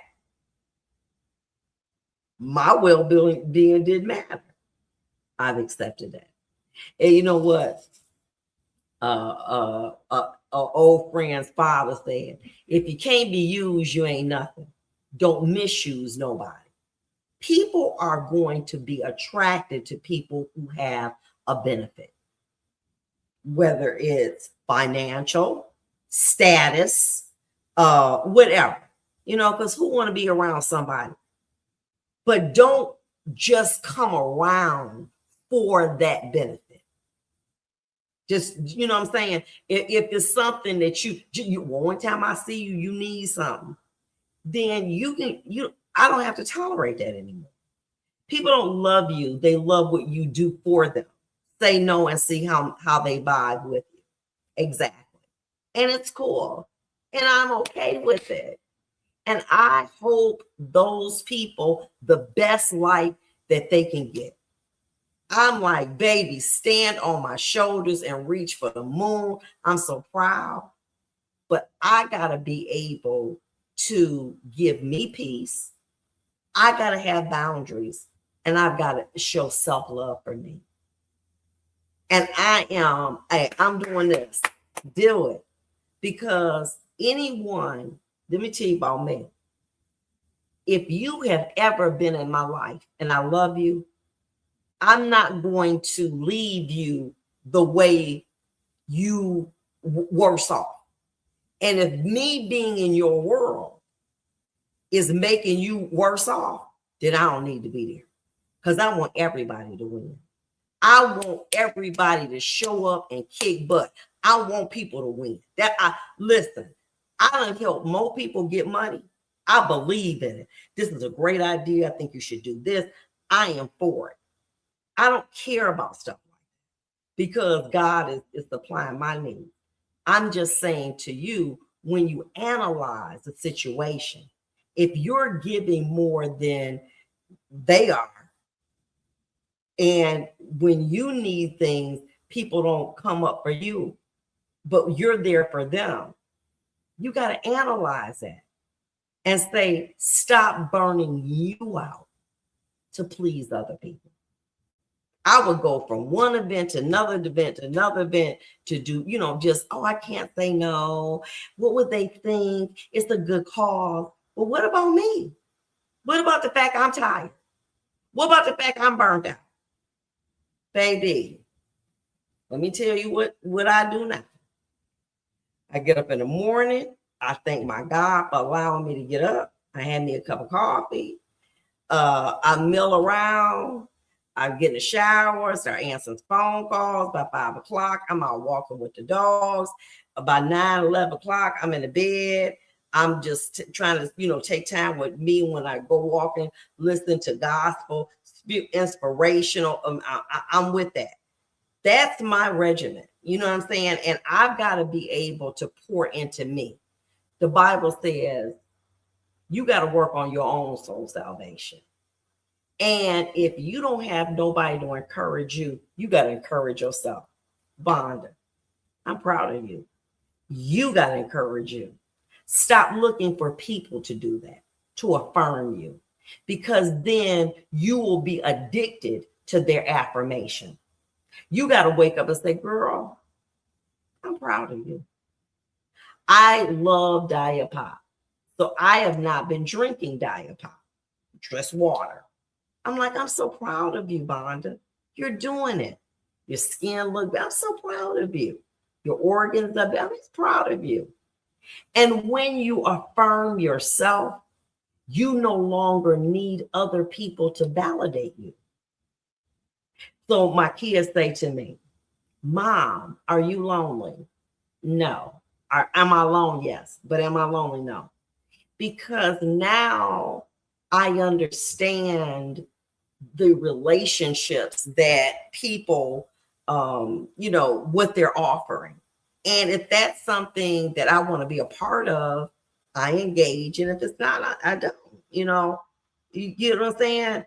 my well-being didn't matter. I've accepted that. And you know what? Old friend's father said, if you can't be used, you ain't nothing. Don't misuse nobody. People are going to be attracted to people who have a benefit, whether it's financial, status, whatever, because who want to be around somebody? But don't just come around for that benefit. Just, what I'm saying? If it's something that you one time I see you, you need something, then I don't have to tolerate that anymore. People don't love you. They love what you do for them. Say no and see how they vibe with you. Exactly. And it's cool. And I'm okay with it. And I hope those people the best life that they can get. I'm like, baby, stand on my shoulders and reach for the moon. I'm so proud. But I got to be able to give me peace. I got to have boundaries. And I've got to show self-love for me. And I'm doing this. Do it. Because anyone, let me tell you about me. If you have ever been in my life and I love you, I'm not going to leave you the way you worse off. And if me being in your world is making you worse off, then I don't need to be there. Because I want everybody to win. I want everybody to show up and kick butt. I want people to win. Listen, I done help more people get money. I believe in it. This is a great idea. I think you should do this. I am for it. I don't care about stuff like that because God is supplying my needs. I'm just saying to you, when you analyze the situation, if you're giving more than they are, and when you need things, people don't come up for you, but you're there for them, you got to analyze that and say, stop burning you out to please other people. I would go from one event to another event to another event to do, just, I can't say no. What would they think? It's a good cause. Well, what about me? What about the fact I'm tired? What about the fact I'm burned out? Baby, let me tell you what I do now. I get up in the morning. I thank my God for allowing me to get up. I had me a cup of coffee. I mill around. I get in the shower, start answering phone calls. By 5 o'clock, I'm out walking with the dogs. By 9, 11 o'clock, I'm in the bed. I'm just trying to, take time with me when I go walking, listening to gospel, inspirational. I'm with that. That's my regimen. You know what I'm saying? And I've got to be able to pour into me. The Bible says you got to work on your own soul salvation. And if you don't have nobody to encourage you, you got to encourage yourself. Vonda, I'm proud of you. You got to encourage you. Stop looking for people to do that, to affirm you, because then you will be addicted to their affirmation. You got to wake up and say, girl, I'm proud of you. I love Diet Pop. So I have not been drinking Diet Pop, just water. I'm like, I'm so proud of you, Vonda. You're doing it. Your skin looks good. I'm so proud of you. Your organs are better. I'm just proud of you. And when you affirm yourself, you no longer need other people to validate you. So my kids say to me, Mom, are you lonely? No. Am I alone? Yes. But am I lonely? No. Because now I understand the relationships that people, what they're offering. And if that's something that I want to be a part of, I engage. And if it's not, I don't, you get what I'm saying?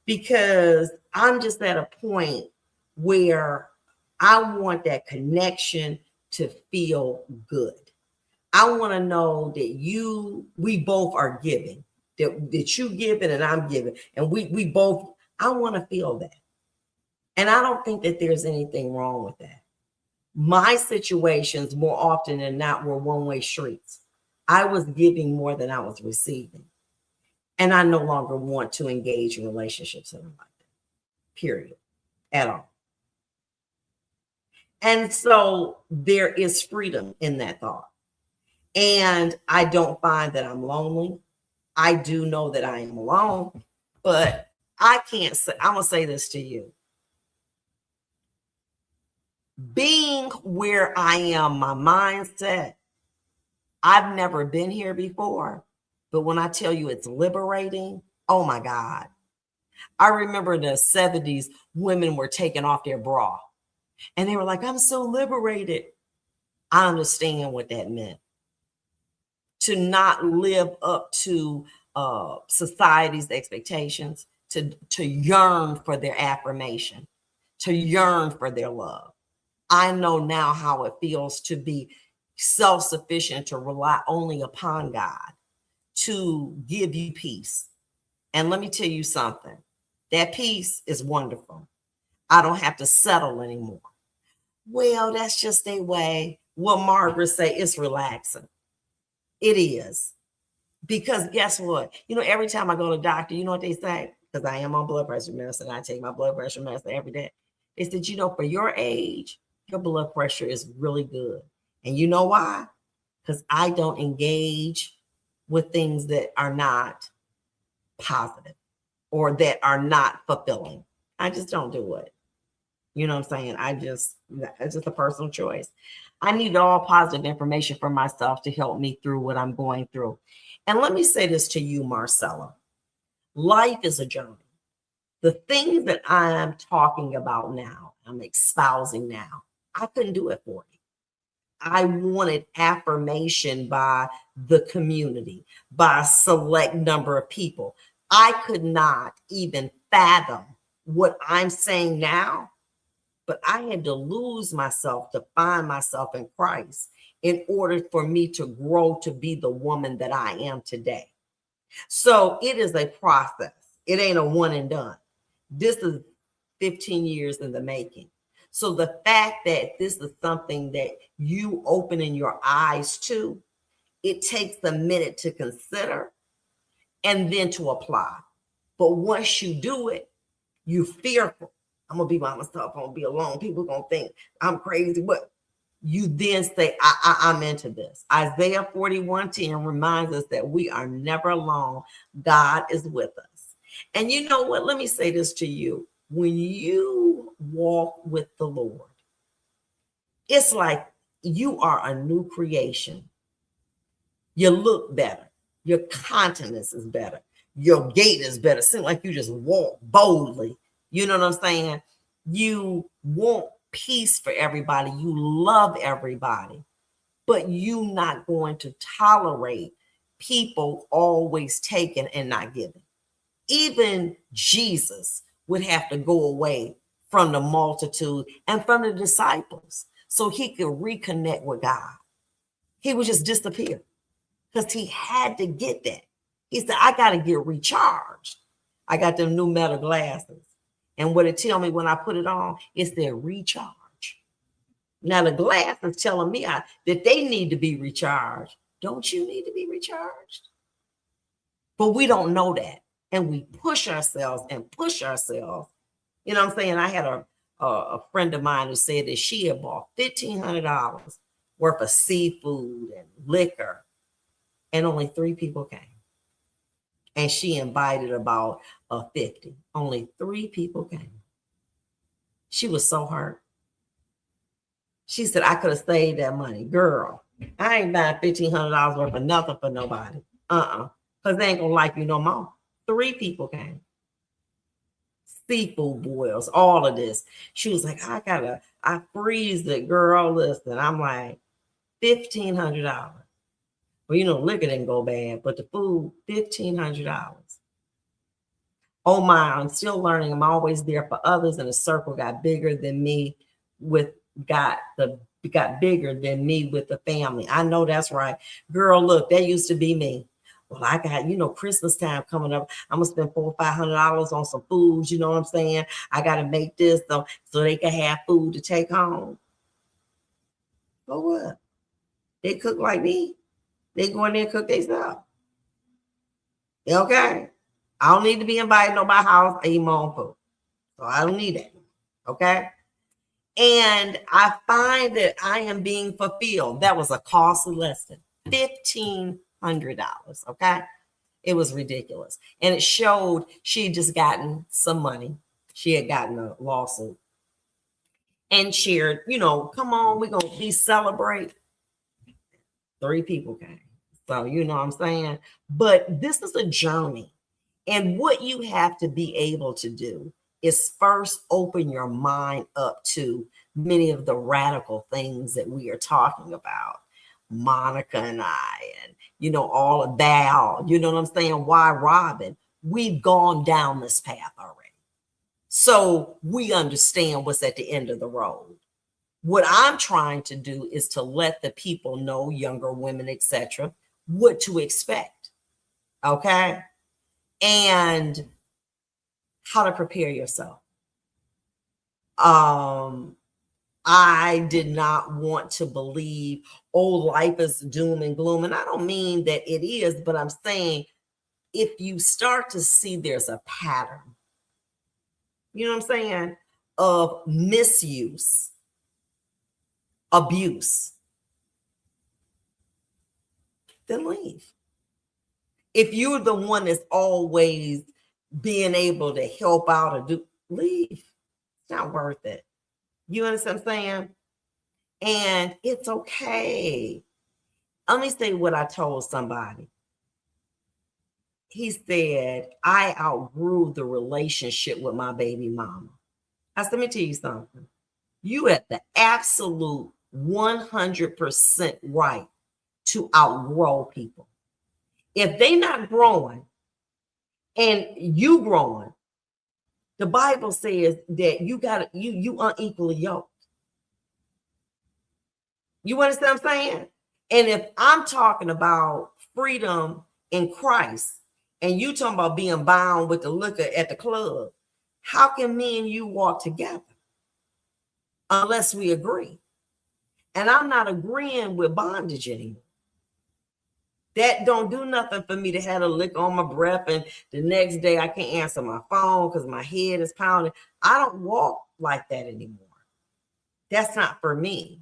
Because I'm just at a point where I want that connection to feel good. I want to know that we both are giving, that you giving and I'm giving. And we both, I want to feel that. And I don't think that there's anything wrong with that. My situations more often than not were one-way streets. I was giving more than I was receiving. And I no longer want to engage in relationships like that, period, at all. And so there is freedom in that thought. And I don't find that I'm lonely. I do know that I am alone, but I can't say, I'm going to say this to you. Being where I am, my mindset, I've never been here before, but when I tell you it's liberating, oh my God. I remember in the 70s, women were taking off their bra and they were like, I'm so liberated. I understand what that meant. To not live up to society's expectations, to yearn for their affirmation, to yearn for their love. I know now how it feels to be self-sufficient, to rely only upon God to give you peace. And let me tell you something, that peace is wonderful. I don't have to settle anymore. Well, that's just a way. What Margaret say, it's relaxing. It is. Because guess what? Every time I go to the doctor, you know what they say? Because I am on blood pressure medicine. I take my blood pressure medicine every day. They said, for your age, your blood pressure is really good. And you know why? Because I don't engage with things that are not positive or that are not fulfilling. I just don't do it. You know what I'm saying? It's just a personal choice. I need all positive information for myself to help me through what I'm going through. And let me say this to you, Marcella. Life is a journey. The things that I'm talking about now, I'm espousing now, I couldn't do it for you. I wanted affirmation by the community, by a select number of people. I could not even fathom what I'm saying now, but I had to lose myself to find myself in Christ in order for me to grow to be the woman that I am today. So it is a process. It ain't a one and done. This is 15 years in the making. So the fact that this is something that you opening your eyes to, it takes a minute to consider and then to apply. But once you do it, you're fearful. I'm going to be by myself. I'm going to be alone. People are going to think I'm crazy. But you then say, I'm into this. Isaiah 41:10 reminds us that we are never alone. God is with us. And you know what? Let me say this to you. When you walk with the Lord, it's like you are a new creation. You look better. Your countenance is better. Your gait is better. Seems like you just walk boldly. You know what I'm saying? You want peace for everybody. You love everybody, but you not going to tolerate people always taking and not giving. Even Jesus would have to go away from the multitude and from the disciples so he could reconnect with God. He would just disappear because he had to get that. He said, I got to get recharged. I got them new metal glasses. And what it tell me when I put it on is their recharge. Now the glass is telling me that they need to be recharged. Don't you need to be recharged? But we don't know that. And we push ourselves and push ourselves. You know what I'm saying? I had a friend of mine who said that she had bought $1,500 worth of seafood and liquor, and only 3 people came. And she invited about 50. Only 3 people came. She was so hurt. She said, I could have saved that money. Girl, I ain't buying $1,500 worth of nothing for nobody. Because they ain't going to like you no more. 3 people came. seafood boils, all of this. She was like, I freeze it, girl. Listen, I'm like, $1,500. Well, liquor didn't go bad, but the food, $1,500. Oh my, I'm still learning. I'm always there for others, and the circle got bigger than me with got bigger than me with the family. I know that's right. Girl, look, that used to be me. Well, I got, Christmas time coming up. I'm gonna spend $400 or $500 on some foods, you know what I'm saying? I gotta make this so they can have food to take home. So what? They cook like me. They go in there and cook themselves. Okay. I don't need to be invited to my house. I eat my own food. So I don't need that. Okay. And I find that I am being fulfilled. That was a costly lesson. $1,500. Okay. It was ridiculous. And it showed she had just gotten some money. She had gotten a lawsuit and shared, come on, we're going to be celebrate. 3 people came. So, you know what I'm saying? But this is a journey. And what you have to be able to do is first open your mind up to many of the radical things that we are talking about. Monica and I, and, all of Val, you know what I'm saying? Why Robin? We've gone down this path already. So we understand what's at the end of the road. What I'm trying to do is to let the people know, younger women, etc., what to expect. Okay? And how to prepare yourself. I did not want to believe, life is doom and gloom. And I don't mean that it is, but I'm saying if you start to see there's a pattern, you know what I'm saying, of misuse, abuse, then leave. If you're the one that's always being able to help out or leave. It's not worth it. You understand what I'm saying? And it's okay. Let me say what I told somebody. He said, I outgrew the relationship with my baby mama. I said, let me tell you something. You at the absolute 100% right to outgrow people. If they not growing and you growing, the Bible says that you unequally yoked. You understand what I'm saying? And if I'm talking about freedom in Christ and you talking about being bound with the liquor at the club, how can me and you walk together unless we agree? And I'm not agreeing with bondage anymore. That don't do nothing for me to have a lick on my breath and the next day I can't answer my phone because my head is pounding. I don't walk like that anymore. That's not for me.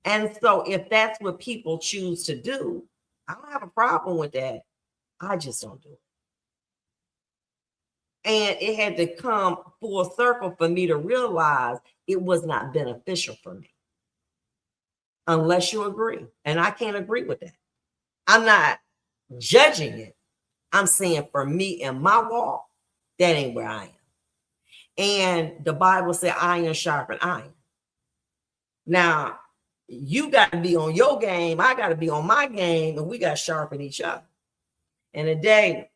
And so if that's what people choose to do, I don't have a problem with that. I just don't do it. And it had to come full circle for me to realize it was not beneficial for me. Unless you agree. And I can't agree with that. I'm not judging it. I'm saying for me in my walk, that ain't where I am. And the Bible said iron sharpen iron. Now, you got to be on your game. I got to be on my game, and we got to sharpen each other. And today,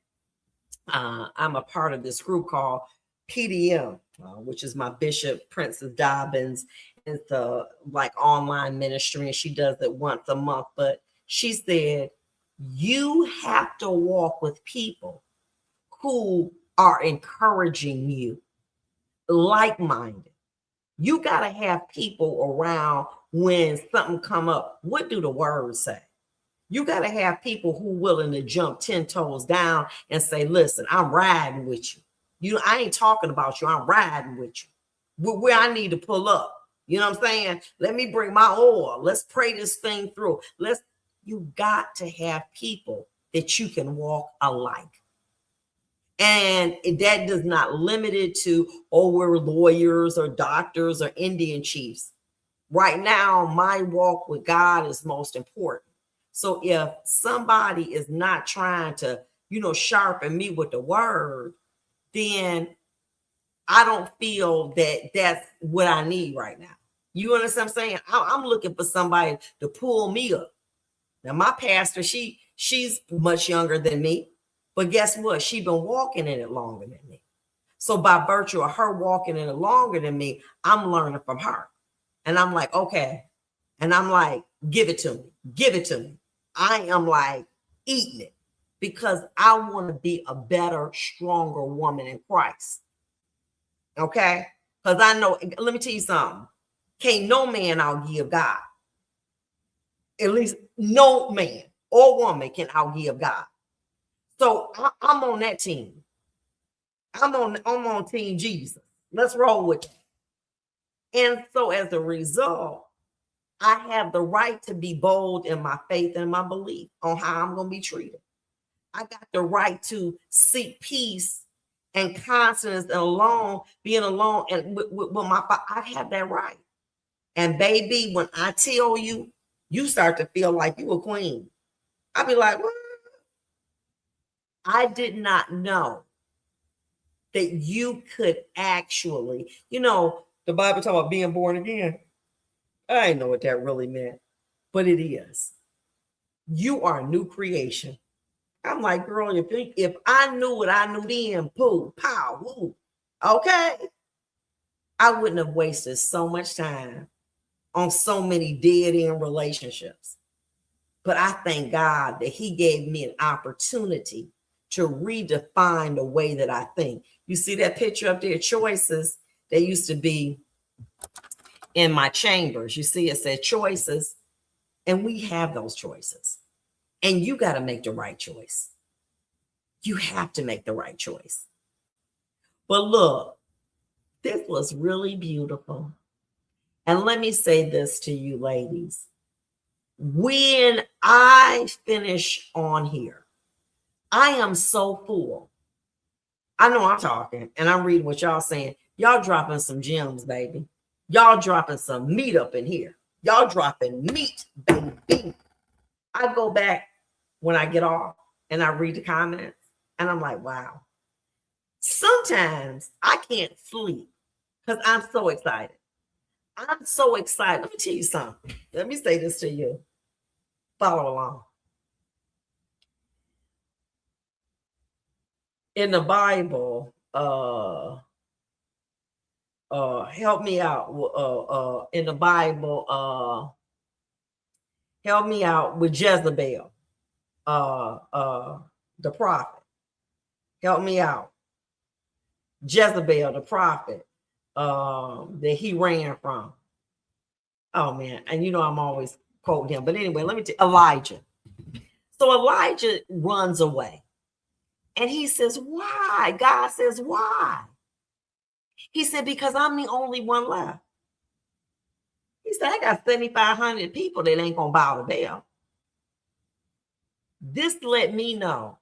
I'm a part of this group called PDM, which is my Bishop Princess Dobbins. It's a like online ministry, and she does it once a month. But she said, you have to walk with people who are encouraging you, like-minded. You got to have people around when something come up. What do the words say? You got to have people who willing to jump 10 toes down and say, listen, I'm riding with you. I ain't talking about you. I'm riding with you. Where I need to pull up. You know what I'm saying? Let me bring my oil. Let's pray this thing through. You got to have people that you can walk alike. And that does not limit it to, we're lawyers or doctors or Indian chiefs. Right now, my walk with God is most important. So if somebody is not trying to, sharpen me with the word, then I don't feel that that's what I need right now. You understand what I'm saying? I'm looking for somebody to pull me up. Now, my pastor, she's much younger than me, but guess what? She's been walking in it longer than me. So by virtue of her walking in it longer than me, I'm learning from her. And I'm like, okay. And I'm like, give it to me. Give it to me. I am like eating it because I want to be a better, stronger woman in Christ. Okay? Because I know, let me tell you something. Can't no man outgive God. At least no man or woman can outgive God. So I'm on that team. I'm on Team Jesus. Let's roll with it. And so as a result, I have the right to be bold in my faith and my belief on how I'm going to be treated. I got the right to seek peace and conscience and alone, being alone and with my, I have that right. And baby, when I tell you, you start to feel like you a queen. I'll be like, what? I did not know that you could actually, the Bible talk about being born again. I didn't know what that really meant, but it is. You are a new creation. I'm like, girl, if I knew what I knew then, poo, pow, woo, okay, I wouldn't have wasted so much time on so many dead-end relationships. But I thank God that he gave me an opportunity to redefine the way that I think. You see that picture up there, choices? They used to be in my chambers. You see it said choices, and we have those choices. And you got to make the right choice. You have to make the right choice. But look, this was really beautiful. And let me say this to you ladies. When I finish on here, I am so full. I know I'm talking and I'm reading what y'all saying. Y'all dropping some gems, baby. Y'all dropping some meat up in here. Y'all dropping meat, baby. I go back when I get off and I read the comments and I'm like, wow. Sometimes I can't sleep because I'm so excited. I'm so excited. Let me tell you something. Let me say this to you. Follow along. In the Bible, help me out. In the Bible, help me out with Jezebel, the prophet. Help me out. Jezebel, the prophet, that he ran from. Oh man, and I'm always quoting him. But anyway, let me tell Elijah. So Elijah runs away. And he says, why? God says, why? He said, because I'm the only one left. He said, I got 7,500 people that ain't going to bow to Baal. This let me know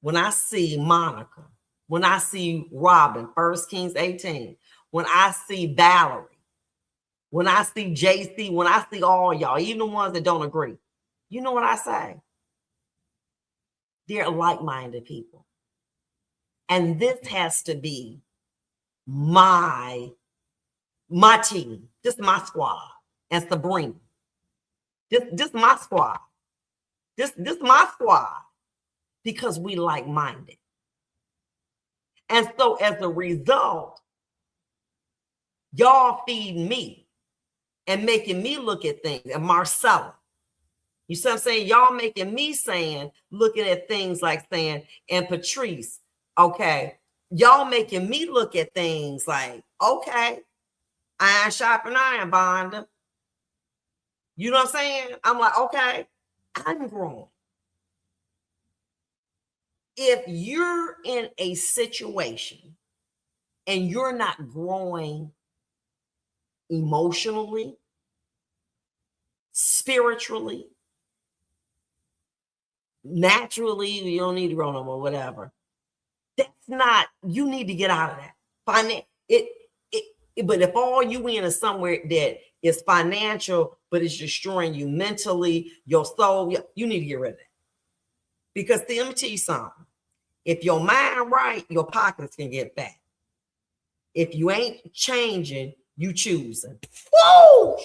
when I see Monica, when I see Robin, 1 Kings 18, when I see Valerie, when I see JC, when I see all y'all, even the ones that don't agree, you know what I say? They're like-minded people. And this has to be my team. This is my squad. And Sabrina. This my squad. This my squad. Because we like-minded. And so as a result, y'all feeding me and making me look at things. And Marcella. You see what I'm saying? Y'all making me looking at things like saying, and Patrice, okay, y'all making me look at things like, okay, iron sharpen iron, Bonda. You know what I'm saying? I'm like, okay, I'm grown. If you're in a situation and you're not growing emotionally, spiritually, naturally, you don't need to grow no more, whatever. That's not, you need to get out of that. But if all you in is somewhere that is financial, but it's destroying you mentally, your soul, you need to get rid of that. Because let me tell you something. If your mind right, your pockets can get fat. If you ain't changing, you choosing. Woo!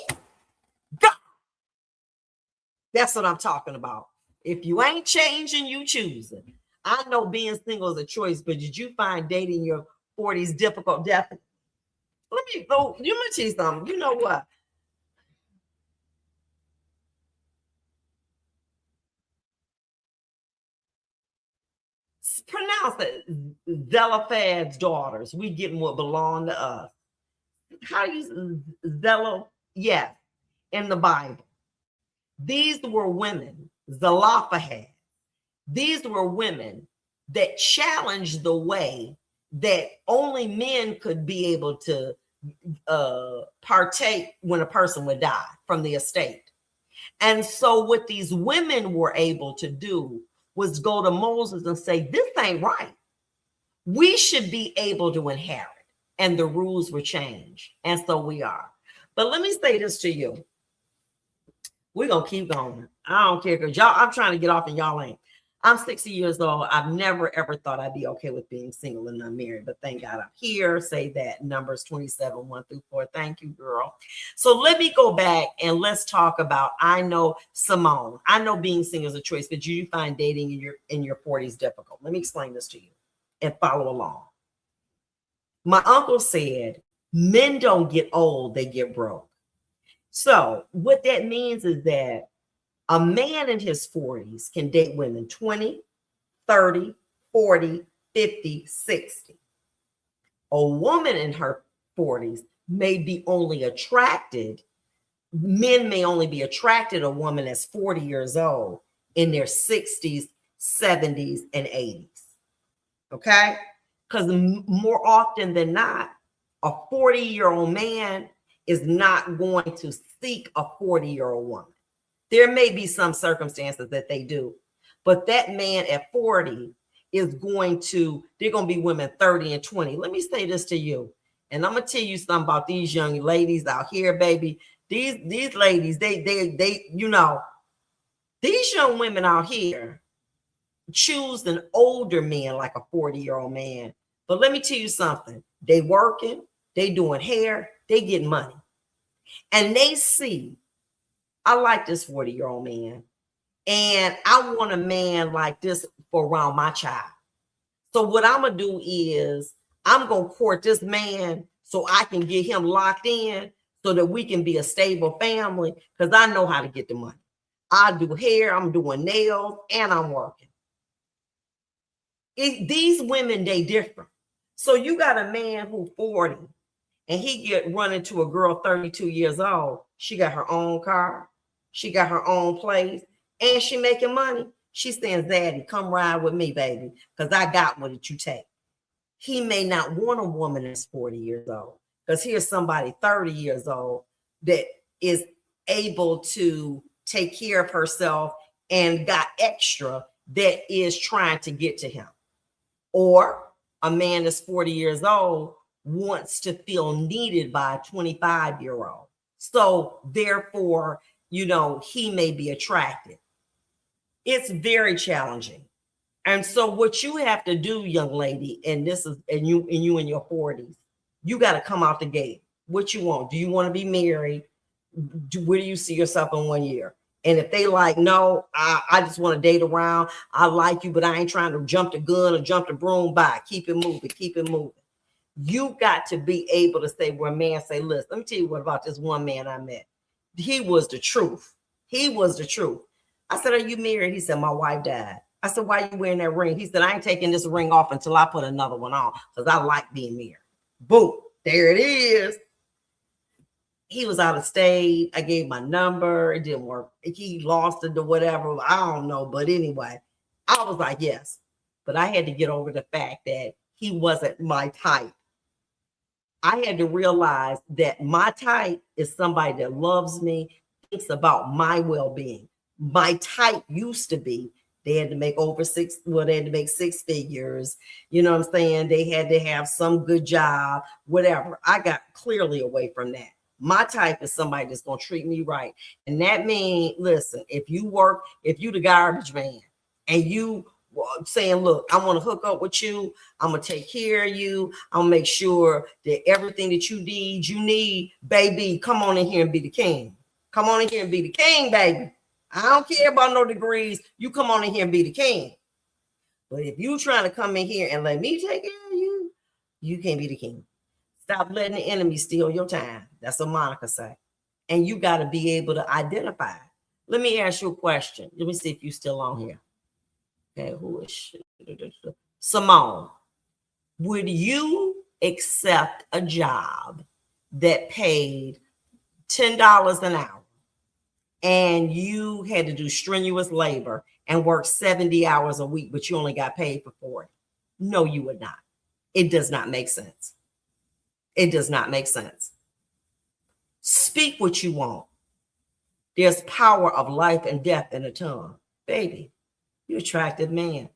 That's what I'm talking about. If you ain't changing, you choosing. I know being single is a choice, but did you find dating your 40s difficult? Let me go. You want to tell you something. You know what? Pronounce it. Zelophehad's daughters. We getting what belong to us. How do you Zelo? Yes, in the Bible. These were women, Zelophehad. These were women that challenged the way that only men could be able to partake when a person would die from the estate. And so, what these women were able to do was go to Moses and say, this ain't right. We should be able to inherit. And the rules were changed. And so we are. But let me say this to you. We're going to keep going. I don't care because y'all, I'm trying to get off and y'all ain't. I'm 60 years old. I've never, ever thought I'd be okay with being single and unmarried. But thank God I'm here. Say that. Numbers 27, 1 through 4. Thank you, girl. So let me go back and let's talk about, I know Simone. I know being single is a choice, but you find dating in your 40s difficult. Let me explain this to you and follow along. My uncle said, men don't get old, they get broke. So what that means is that a man in his 40s can date women 20, 30, 40, 50, 60. A woman in her 40s may be only attracted, men may only be attracted to a woman that's 40 years old in their 60s, 70s, and 80s. Okay? Because more often than not, a 40-year-old man is not going to seek a 40-year-old woman. There may be some circumstances that they do, but that man at 40 is going to, they're going to be women 30 and 20. Let me say this to you, and I'm going to tell you something about these young ladies out here, baby. These ladies, they, you know, these young women out here choose an older man like a 40-year-old man. But let me tell you something. They working, they doing hair, they getting money. And they see, I like this 40-year-old man. And I want a man like this for around my child. So what I'm going to do is I'm going to court this man so I can get him locked in so that we can be a stable family because I know how to get the money. I do hair, I'm doing nails, and I'm working. These women, they different. So you got a man who's 40 and he get running to a girl 32 years old. She got her own car. She got her own place and she making money. She saying, Zaddy, come ride with me, baby, because I got what you take. He may not want a woman that's 40 years old because here's somebody 30 years old that is able to take care of herself and got extra that is trying to get to him. Or a man that's 40 years old wants to feel needed by a 25-year-old. So therefore, you know, he may be attracted. It's very challenging. And so what you have to do, young lady, and this is, and you in your 40s, you got to come out the gate. What you want? Do you want to be married? Where do you see yourself in 1 year? And if they like, no, I just want to date around. I like you, but I ain't trying to jump the gun or jump the broom by. Keep it moving. Keep it moving. You got to be able to say, where a man say, listen, let me tell you what about this one man I met. He was the truth. He was the truth. I said, are you married? He said, my wife died. I said, why are you wearing that ring? He said, I ain't taking this ring off until I put another one on because I like being married. Boom. There it is. He was out of state. I gave my number. It didn't work. He lost it or whatever. I don't know. But anyway, I was like, yes. But I had to get over the fact that he wasn't my type. I had to realize that my type is somebody that loves me, thinks about my well-being. My type used to be, they had to make they had to make six figures. You know what I'm saying? They had to have some good job, whatever. I got clearly away from that. My type is somebody that's going to treat me right. And that means, listen, if you the garbage man and you saying, look, I want to hook up with you. I'm going to take care of you. I'll make sure that everything that you need, baby, come on in here and be the king. Come on in here and be the king, baby. I don't care about no degrees. You come on in here and be the king. But if you trying to come in here and let me take care of you, you can't be the king. Stop letting the enemy steal your time. That's what Monica say. And you got to be able to identify. Let me ask you a question. Let me see if you're still on here. Okay, who is she? Simone. Would you accept a job that paid $10 an hour and you had to do strenuous labor and work 70 hours a week, but you only got paid for 40? No, you would not. It does not make sense. It does not make sense. Speak what you want. There's power of life and death in the tongue. Baby, you attractive man.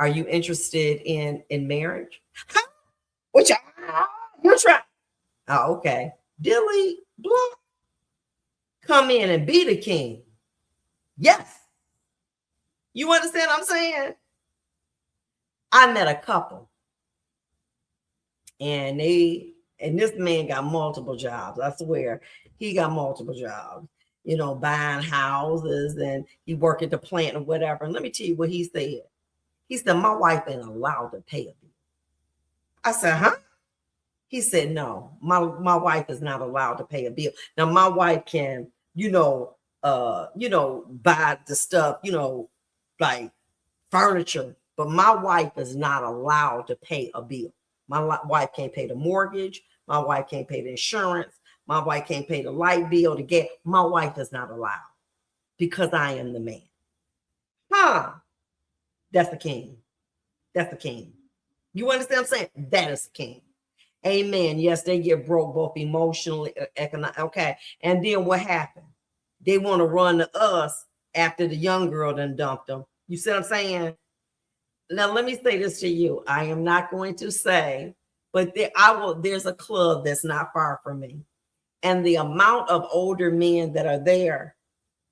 Are you interested in marriage? Which you try. Oh, okay. Dilly block. Come in and be the king. Yes. You understand what I'm saying? I met a couple, and this man got multiple jobs. I swear, he got multiple jobs. You know, buying houses, and he worked at the plant or whatever. And let me tell you what he said. He said, my wife ain't allowed to pay a bill. I said, huh? He said, no, my wife is not allowed to pay a bill. Now, my wife can, buy the stuff, like furniture, but my wife is not allowed to pay a bill. My wife can't pay the mortgage. My wife can't pay the insurance. My wife can't pay the light bill, the gas. My wife is not allowed because I am the man. Huh? That's the king. That's the king. You understand what I'm saying? That is the king. Amen. Yes, they get broke both emotionally, economic. Okay. And then what happened? They want to run to us after the young girl done dumped them. You see what I'm saying? Now, let me say this to you. I am not going to say, but there's a club that's not far from me. And the amount of older men that are there,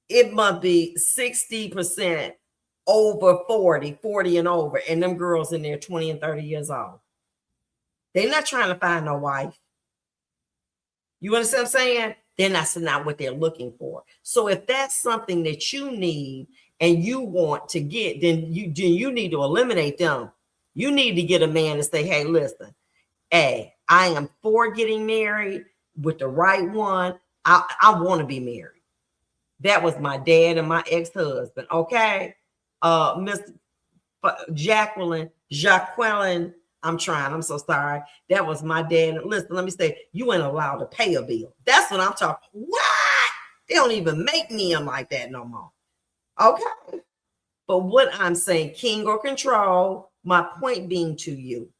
it must be 60% over 40 and over. And them girls in there 20 and 30 years old. They're not trying to find no wife. You understand what I'm saying? That's not what they're looking for. So if that's something that you need and you want to get, then you need to eliminate them. You need to get a man to say, hey, listen, hey, I am for getting married with the right one. I want to be married. That was my dad and my ex-husband. Okay. Miss Jacqueline, I'm so sorry. That was my dad. Listen, let me say, you ain't allowed to pay a bill. That's what I'm talking. What? They don't even make men like that no more. Okay. But what I'm saying, king or control, my point being to you,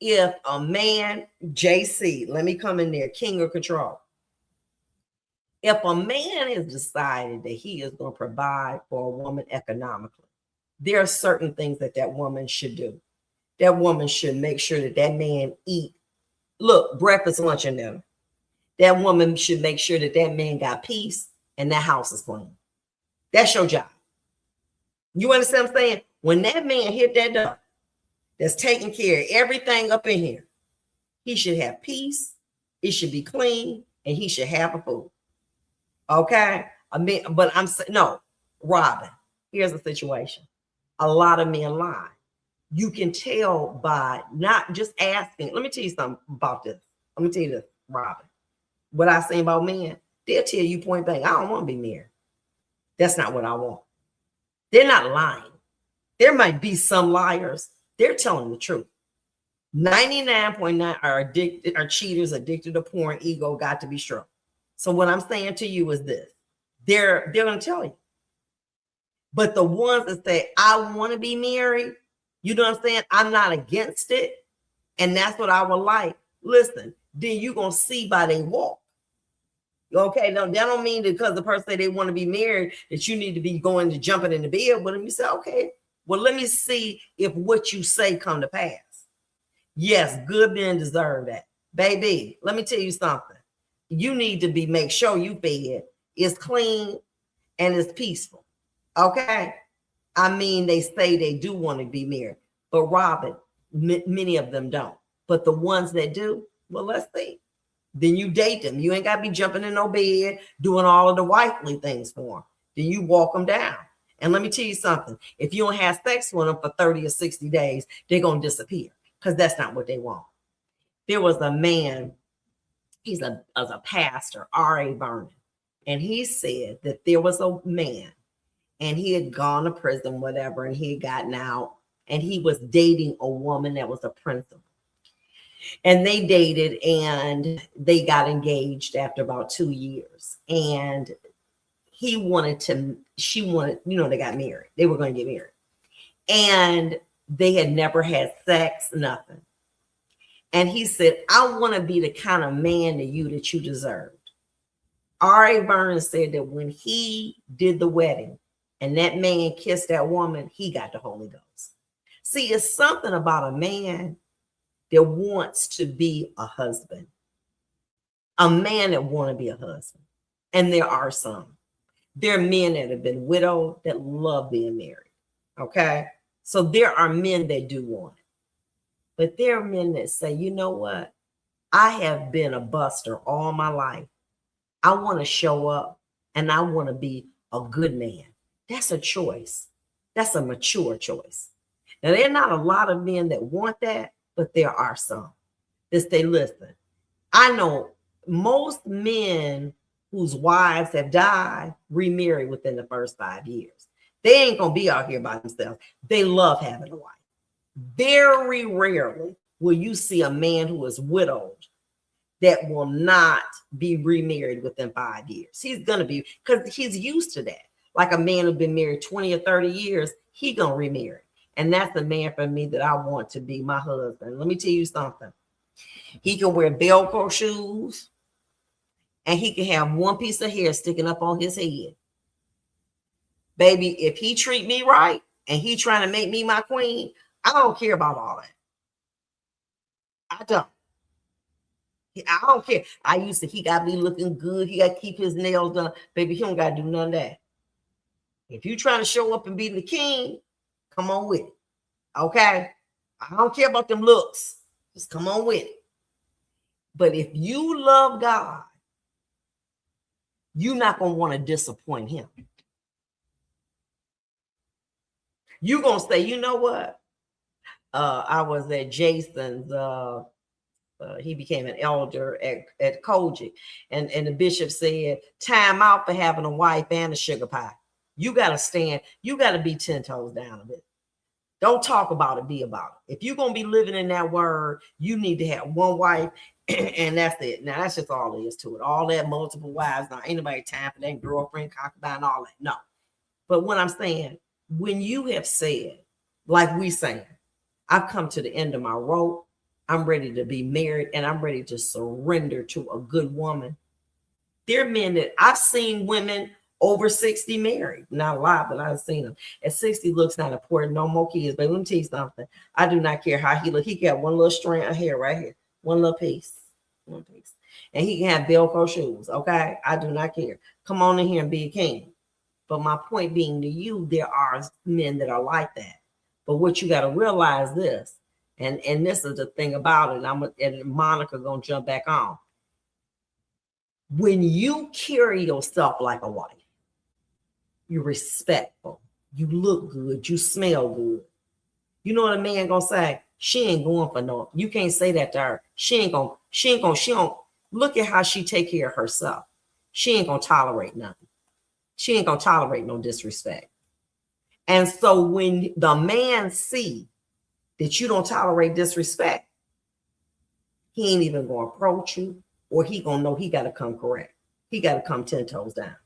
if a man, JC, let me come in there, king or control. If a man has decided that he is going to provide for a woman economically, there are certain things that woman should do. That woman should make sure that man eat, breakfast, lunch, and dinner. That woman should make sure that man got peace and that house is clean. That's your job. You understand what I'm saying? When that man hit that door, that's taking care of everything up in here, he should have peace, it should be clean, and he should have a food. Okay? But I'm saying, no, Robin, here's the situation. A lot of men lie. You can tell by not just asking. Let me tell you something about this. Let me tell you this, Robin. What I say about men, they'll tell you point blank, I don't want to be married. That's not what I want. They're not lying. There might be some liars. They're telling the truth. 99.9 are cheaters, addicted to porn, ego, got to be strong. So what I'm saying to you is this. They're going to tell you. But the ones that say, I want to be married, you know what I'm saying? I'm not against it. And that's what I would like. Listen, then you're going to see by they walk. Okay, no, that don't mean that because the person say they want to be married that you need to be going to jumping in the bed with them. You say, okay, well, let me see if what you say come to pass. Yes, good men deserve that. Baby, let me tell you something. You need to make sure you fed is clean and it's peaceful. Okay? I mean, they say they do want to be married, but Robin, many of them don't. But the ones that do, well, let's see. Then you date them. You ain't got to be jumping in no bed, doing all of the wifely things for them. Then you walk them down. And let me tell you something. If you don't have sex with them for 30 or 60 days, they're going to disappear because that's not what they want. There was a man, he's a pastor, R.A. Vernon, and he said that there was a man and he had gone to prison, whatever, and he had gotten out and he was dating a woman that was a principal. And they dated and they got engaged after about 2 years. And she wanted, they got married. They were going to get married. And they had never had sex, nothing. And he said, I want to be the kind of man to you that you deserved. R.A. Vernon said that when he did the wedding and that man kissed that woman, he got the Holy Ghost. See, it's something about a man that wants to be a husband, a man that want to be a husband. And there are some. There are men that have been widowed that love being married. Okay. So there are men that do want it. But there are men that say, you know what? I have been a buster all my life. I want to show up and I want to be a good man. That's a choice. That's a mature choice. Now, there are not a lot of men that want that, but there are some that say, listen, I know most men whose wives have died remarry within the first 5 years. They ain't going to be out here by themselves. They love having a wife. Very rarely will you see a man who is widowed that will not be remarried within 5 years. He's going to be, because he's used to that. Like a man who's been married 20 or 30 years, he going to remarry. And that's the man for me that I want to be my husband. Let me tell you something. He can wear Velcro shoes and he can have one piece of hair sticking up on his head. Baby, if he treat me right and he trying to make me my queen, I don't care about all that. I don't care. He got me looking good. He got to keep his nails done. Baby, he don't got to do none of that. If you trying to show up and be the king, come on with it. Okay? I don't care about them looks. Just come on with it. But if you love God, you're not going to want to disappoint him. You're going to say, you know what? I was at Jason's, he became an elder at Koji, and the bishop said, time out for having a wife and a sugar pie. You got to stand, you got to be 10 toes down a bit. Don't talk about it, be about it. If you're going to be living in that word, you need to have one wife and that's it. Now, that's just all there is to it. All that multiple wives, now ain't nobody time for that girlfriend, concubine, all that. No. But what I'm saying, when you have said, like we saying, I've come to the end of my rope, I'm ready to be married, and I'm ready to surrender to a good woman. There are men that I've seen women over 60 married. Not a lot, but I've seen them. At 60 looks not important, no more kids. But let me tell you something. I do not care how he look. He got one little strand of hair right here. One little piece. One piece. And he can have Velcro shoes. Okay. I do not care. Come on in here and be a king. But my point being to you, there are men that are like that. But what you got to realize this, and this is the thing about it, and Monica gonna jump back on. When you carry yourself like a wife, you're respectful, you look good, you smell good. You know what a man gonna say? She ain't going for no. You can't say that to her. She don't look at how she take care of herself. She ain't gonna tolerate nothing. She ain't gonna tolerate no disrespect. And so when the man see that you don't tolerate disrespect, he ain't even gonna approach you, or he gonna know he gotta come correct. He gotta come 10 toes down.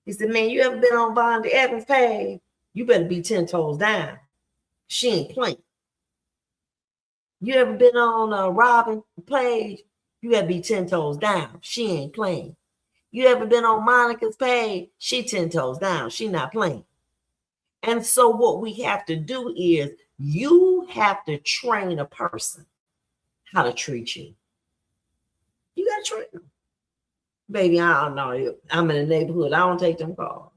He said, man, you ever been on Vonda Evans' page? You better be 10 toes down. She ain't playing. You ever been on Robin page? You gotta be 10 toes down. She ain't playing. You ever been on Monica's page? She 10 toes down. She not playing. And so what we have to do is you have to train a person how to treat you. You got to train them. Baby, I don't know. I'm in the neighborhood. I don't take them calls.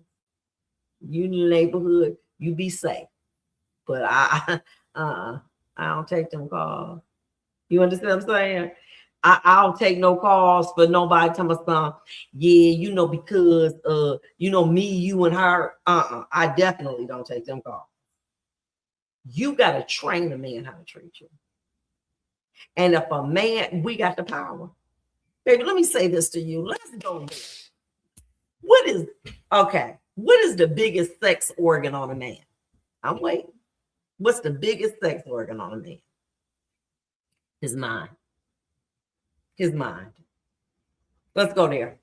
You in the neighborhood, You be safe. But I don't take them calls. You understand what I'm saying? I don't take no calls for nobody tell me something. Yeah, because me, you and her. I definitely don't take them calls. You got to train a man how to treat you. And if a man, we got the power. Baby, let me say this to you. Let's go there. What is the biggest sex organ on a man? I'm waiting. What's the biggest sex organ on a man? His mind. His mind. Let's go there.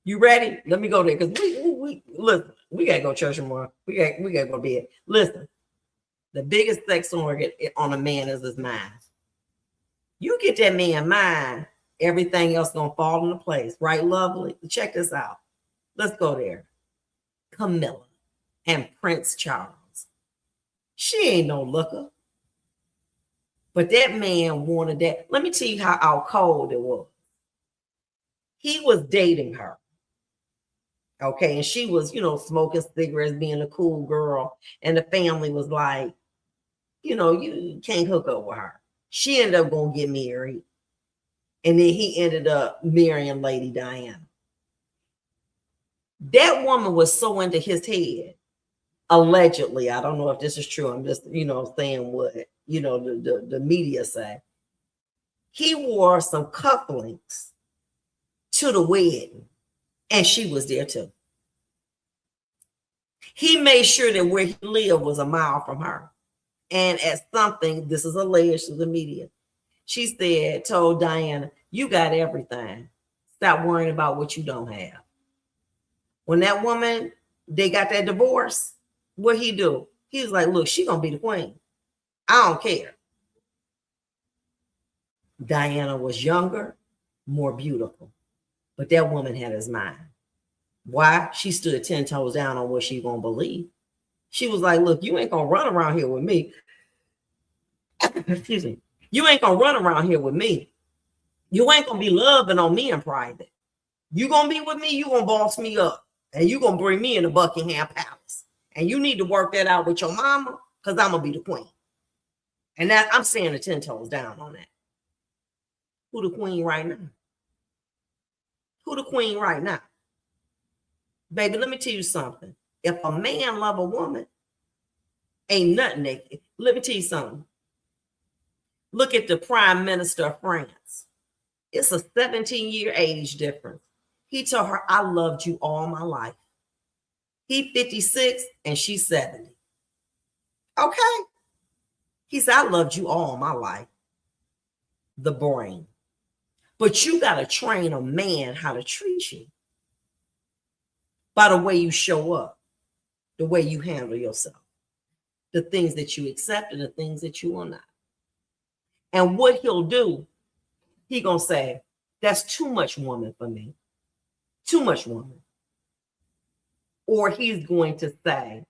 You ready? Let me go there because we listen. We gotta go church tomorrow. We gotta go to bed. Listen, the biggest sex organ on a man is his mind. You get that man mind, everything else gonna fall into place, right? Lovely. Check this out. Let's go there. Camilla and Prince Charles. She ain't no looker. But that man wanted that. Let me tell you how cold it was. He was dating her. Okay. And she was, smoking cigarettes, being a cool girl. And the family was like, you can't hook up with her. She ended up going to get married. And then he ended up marrying Lady Diana. That woman was so into his head. Allegedly, I don't know if this is true. I'm just, saying what, the media say. He wore some cufflinks to the wedding, and she was there too. He made sure that where he lived was a mile from her. And at something, this is alleged to the media, she told Diana, you got everything. Stop worrying about what you don't have. When that woman, they got that divorce, what he do? He was like, look, she gonna be the queen. I don't care. Diana was younger, more beautiful, but that woman had his mind. Why? She stood 10 toes down on what she gonna believe. She was like, look, you ain't gonna run around here with me. Excuse me. You ain't gonna run around here with me. You ain't gonna be loving on me in private. You gonna be with me, you gonna boss me up, and you gonna bring me in the Buckingham Palace. And you need to work that out with your mama, because I'm gonna be the queen. And that I'm saying the 10 toes down on that. Who the queen right now? Who the queen right now? Baby, let me tell you something. If a man love a woman, ain't nothing naked. Let me tell you something. Look at the Prime Minister of France. It's a 17-year age difference. He told her, I loved you all my life. He 56 and she's 70. Okay. He said, I loved you all my life. The brain. But you got to train a man how to treat you by the way you show up, the way you handle yourself, the things that you accept and the things that you will not. And what he'll do, he going to say, that's too much woman for me. Too much woman. Or he's going to say,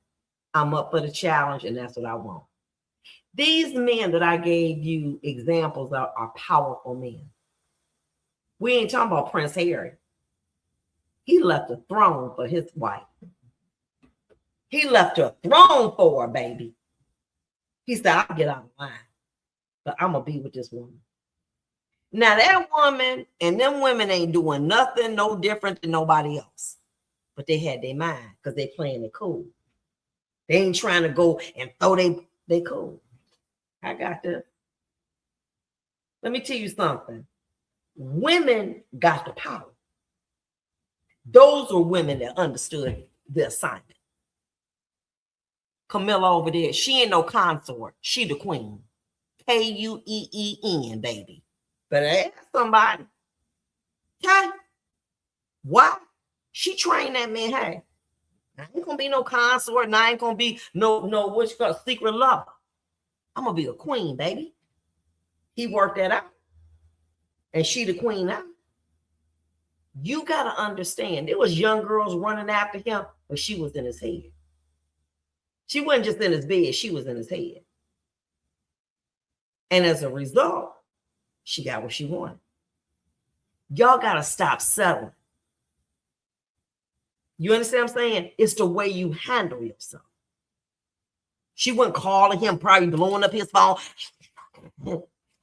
I'm up for the challenge and that's what I want. These men that I gave you examples are powerful men. We ain't talking about Prince Harry. He left a throne for his wife. He left a throne for her, baby. He said, I'll get out of line, but I'm going to be with this woman. Now, that woman and them women ain't doing nothing no different than nobody else. But they had their mind because they playing it cool. They ain't trying to go and throw they cool. I got this. Let me tell you something. Women got the power. Those were women that understood the assignment. Camilla over there, she ain't no consort. She the queen. Queen, baby. Better ask somebody. Okay? Why? She trained that man. Hey, I ain't gonna be no consort, and I ain't gonna be no what's called secret lover. I'm gonna be a queen, baby. He worked that out. And she the queen now. You gotta understand, there was young girls running after him, but she was in his head. She wasn't just in his bed, she was in his head. And as a result, she got what she wanted. Y'all gotta stop settling. You understand what I'm saying? It's the way you handle yourself. She wasn't calling him, probably blowing up his phone.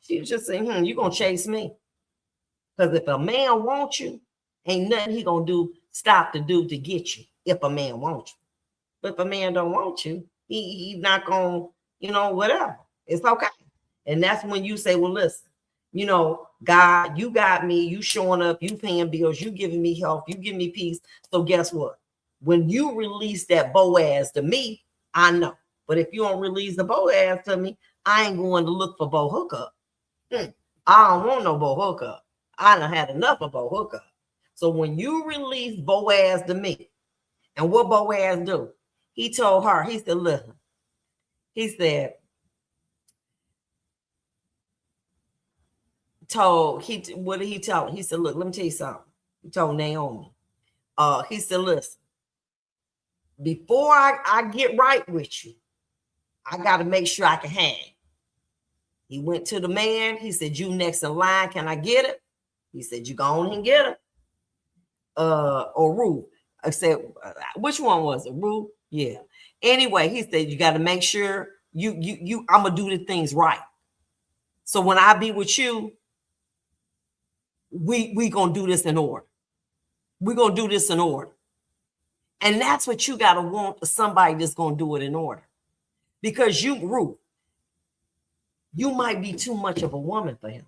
She was just saying, you gonna chase me. Because if a man wants you, ain't nothing he gonna stop to do to get you if a man wants you. But if a man don't want you, he's not gonna, whatever. It's okay. And that's when you say, well, listen, God, you got me, you showing up, you paying bills, you giving me health, you give me peace. So guess what? When you release that Boaz to me, I know. But if you don't release the Boaz to me, I ain't going to look for Bo hookup. I don't want no Bo hookup. I done had enough of Bo hookup. So when you release Boaz to me, and what Boaz do? He told her, he said, listen, he said, what did he tell her? He said, look, let me tell you something. He told Naomi, he said, listen, before I get right with you, I got to make sure I can hang. He went to the man. He said, you next in line. Can I get it? He said, you go on and get it. Or Ruth. I said, which one was it? Ruth? Yeah. Anyway, he said, you got to make sure I'm going to do the things right. So when I be with you, we going to do this in order. We're going to do this in order. And that's what you got to want, somebody that's going to do it in order. Because you, Ruth, you might be too much of a woman for him.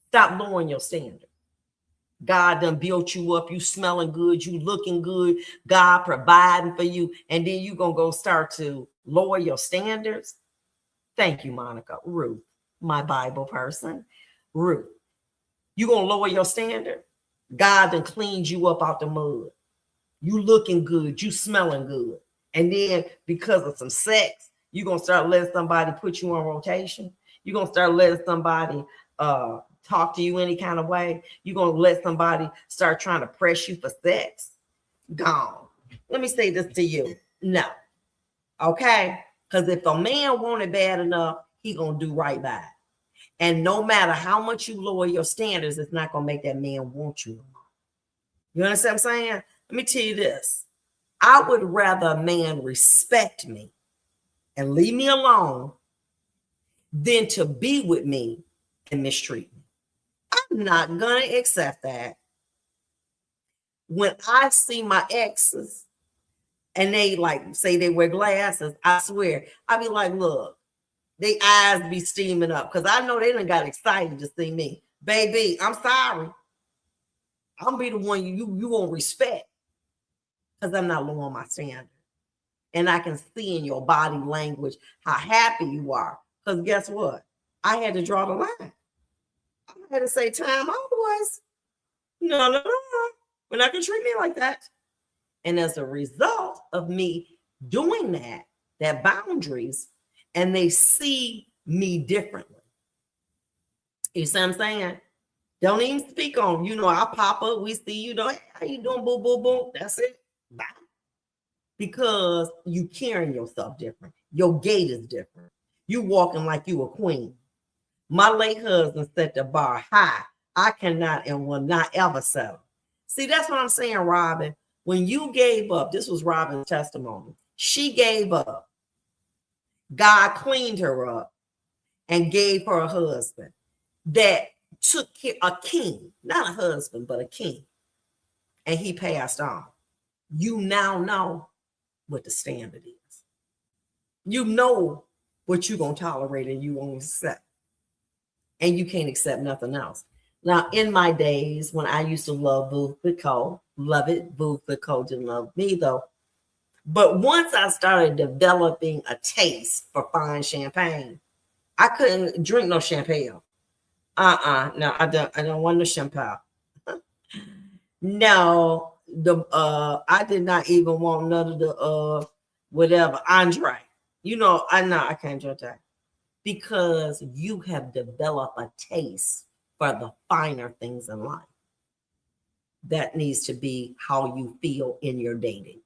Stop lowering your standard. God done built you up. You smelling good. You looking good. God providing for you. And then you going to go start to lower your standards. Thank you, Monica. Ruth, my Bible person. Ruth, you going to lower your standard? God done cleaned you up out the mud. You looking good. You smelling good. And then because of some sex, you're going to start letting somebody put you on rotation. You're going to start letting somebody talk to you any kind of way. You're going to let somebody start trying to press you for sex. Gone. Let me say this to you. No. Okay? Because if a man want it bad enough, he going to do right by it. And no matter how much you lower your standards, it's not going to make that man want you. You understand what I'm saying? Let me tell you this. I would rather a man respect me and leave me alone than to be with me and mistreat me. I'm not going to accept that. When I see my exes and they say they wear glasses, I swear, I be like, look, their eyes be steaming up because I know they done got excited to see me. Baby, I'm sorry. I'm be the one you won't respect because I'm not low on my standard. And I can see in your body language how happy you are. Because guess what? I had to draw the line. I had to say, time out, boys. No. We're not going to treat me like that. And as a result of me doing that boundaries, and they see me differently. You see what I'm saying? Don't even speak on, I pop up, we see you, hey, how you doing, boo, boo, boo. That's it. Bye. Because you carrying yourself different. Your gait is different. You walking like you a queen. My late husband set the bar high. I cannot and will not ever settle. See, that's what I'm saying, Robin. When you gave up, this was Robin's testimony. She gave up. God cleaned her up and gave her a husband that took care, a king, not a husband, but a king. And he passed on. You now know what the standard is. You know what you're going to tolerate and you won't accept. And you can't accept nothing else. Now, in my days when I used to love Booth Cole, love it. Booth Cole didn't love me though. But once I started developing a taste for fine champagne, I couldn't drink no champagne. No, I don't want no champagne. No, I did not even want none of the whatever Andre. I can't drink that because you have developed a taste for the finer things in life. That needs to be how you feel in your dating.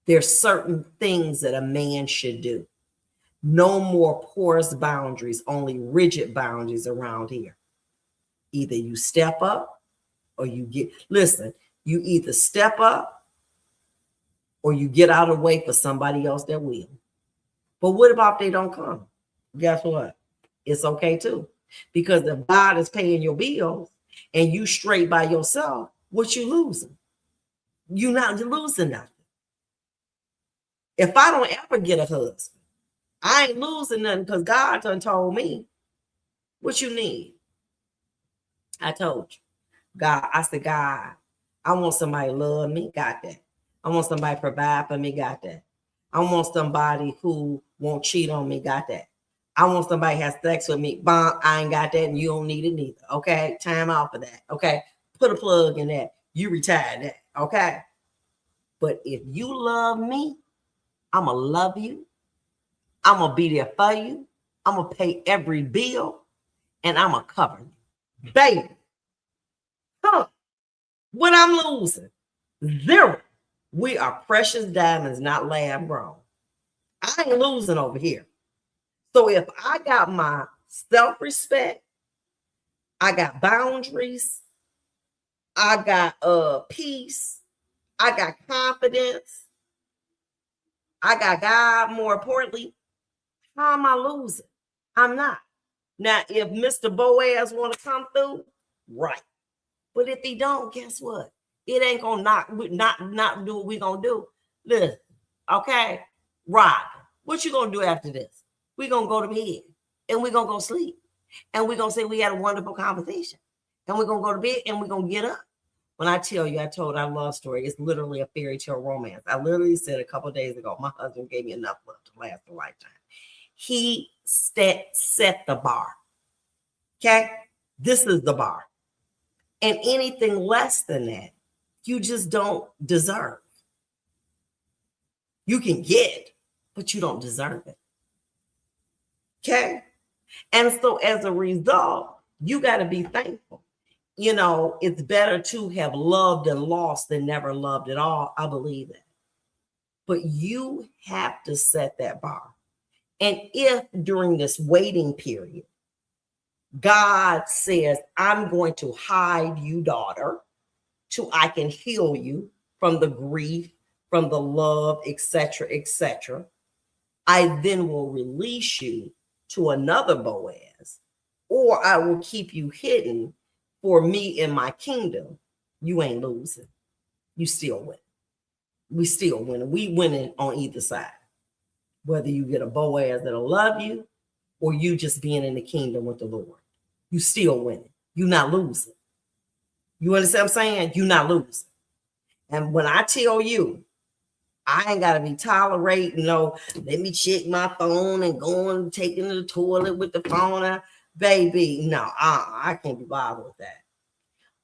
There's certain things that a man should do. No more porous boundaries, only rigid boundaries around here. Either you step up or you you either step up or you get out of the way for somebody else that will. But what about if they don't come? Guess what? It's okay too. Because if God is paying your bills and you straight by yourself, what you losing? You're not losing nothing. If I don't ever get a husband, I ain't losing nothing because God done told me what you need. I told you. God, I said, God, I want somebody to love me, got that. I want somebody to provide for me, got that. I want somebody who won't cheat on me, got that. I want somebody to have sex with me, bomb, I ain't got that, and you don't need it neither, okay? Time out for that, okay? Put a plug in that. You retire that, okay? But if you love me, I'm going to love you. I'm going to be there for you. I'm going to pay every bill, and I'm going to cover you. Baby, huh? What I'm losing? Zero. We are precious diamonds, not lab grown. I ain't losing over here. So if I got my self-respect, I got boundaries, I got peace, I got confidence, I got God, more importantly, how am I losing? I'm not. Now, if Mr. Boaz want to come through, right. But if he don't, guess what? It ain't gonna not do what we gonna do. Listen, okay, Rod, what you gonna do after this? We gonna go to bed and we gonna go sleep and we gonna say we had a wonderful conversation and we're gonna go to bed and we're gonna get up. When I tell you, I told our love story, it's literally a fairy tale romance. I literally said a couple of days ago, my husband gave me enough love to last a lifetime. He set the bar. Okay, this is the bar. And anything less than that, you just don't deserve. You can get, but you don't deserve it. Okay? And so as a result, you got to be thankful. You know, it's better to have loved and lost than never loved at all. I believe that. But you have to set that bar. And if during this waiting period, God says, I'm going to hide you, daughter, till I can heal you from the grief, from the love, etc., etc. I then will release you to another Boaz, or I will keep you hidden for me in my kingdom. You ain't losing. You still win. We still winning. We winning on either side. Whether you get a Boaz that'll love you or you just being in the kingdom with the Lord. You still winning. You're not losing. You understand what I'm saying? You're not losing. And when I tell you, I ain't got to be tolerating, let me check my phone and go and take it to the toilet with the phone. Baby, no, I can't be bothered with that.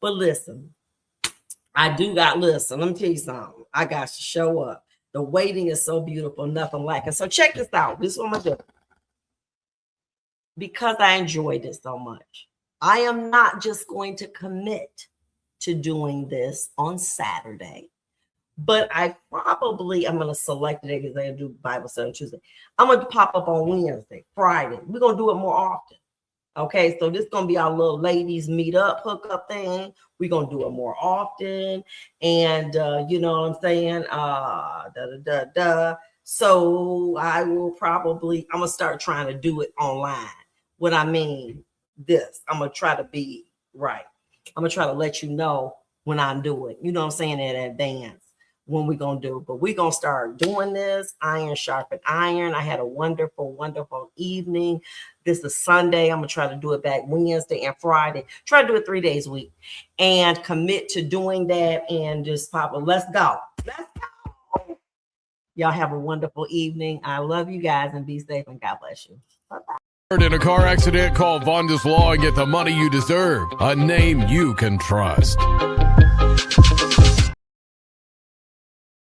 But listen, let me tell you something. I got to show up. The waiting is so beautiful, nothing like it. So check this out. This is what I'm going to do. Because I enjoyed it so much, I am not just going to commit to doing this on Saturday, but I'm going to select it because I do Bible study on Tuesday. I'm going to pop up on Wednesday, Friday. We're going to do it more often. Okay, so this is going to be our little ladies meet up, hook up thing. We're going to do it more often. And you know what I'm saying? So I will I'm going to start trying to do it online. What I mean, I'm going to try to be right. I'm going to try to let you know when I'm doing, you know what I'm saying, in advance when we're going to do. But we're going to start doing this, iron sharpen iron. I had a wonderful, wonderful evening. This is Sunday. I'm going to try to do it back Wednesday and Friday. Try to do it 3 days a week and commit to doing that and just pop it. Let's go. Let's go. Y'all have a wonderful evening. I love you guys and be safe and God bless you. Bye-bye. In a car accident, call Vonda's Law and get the money you deserve. A name you can trust.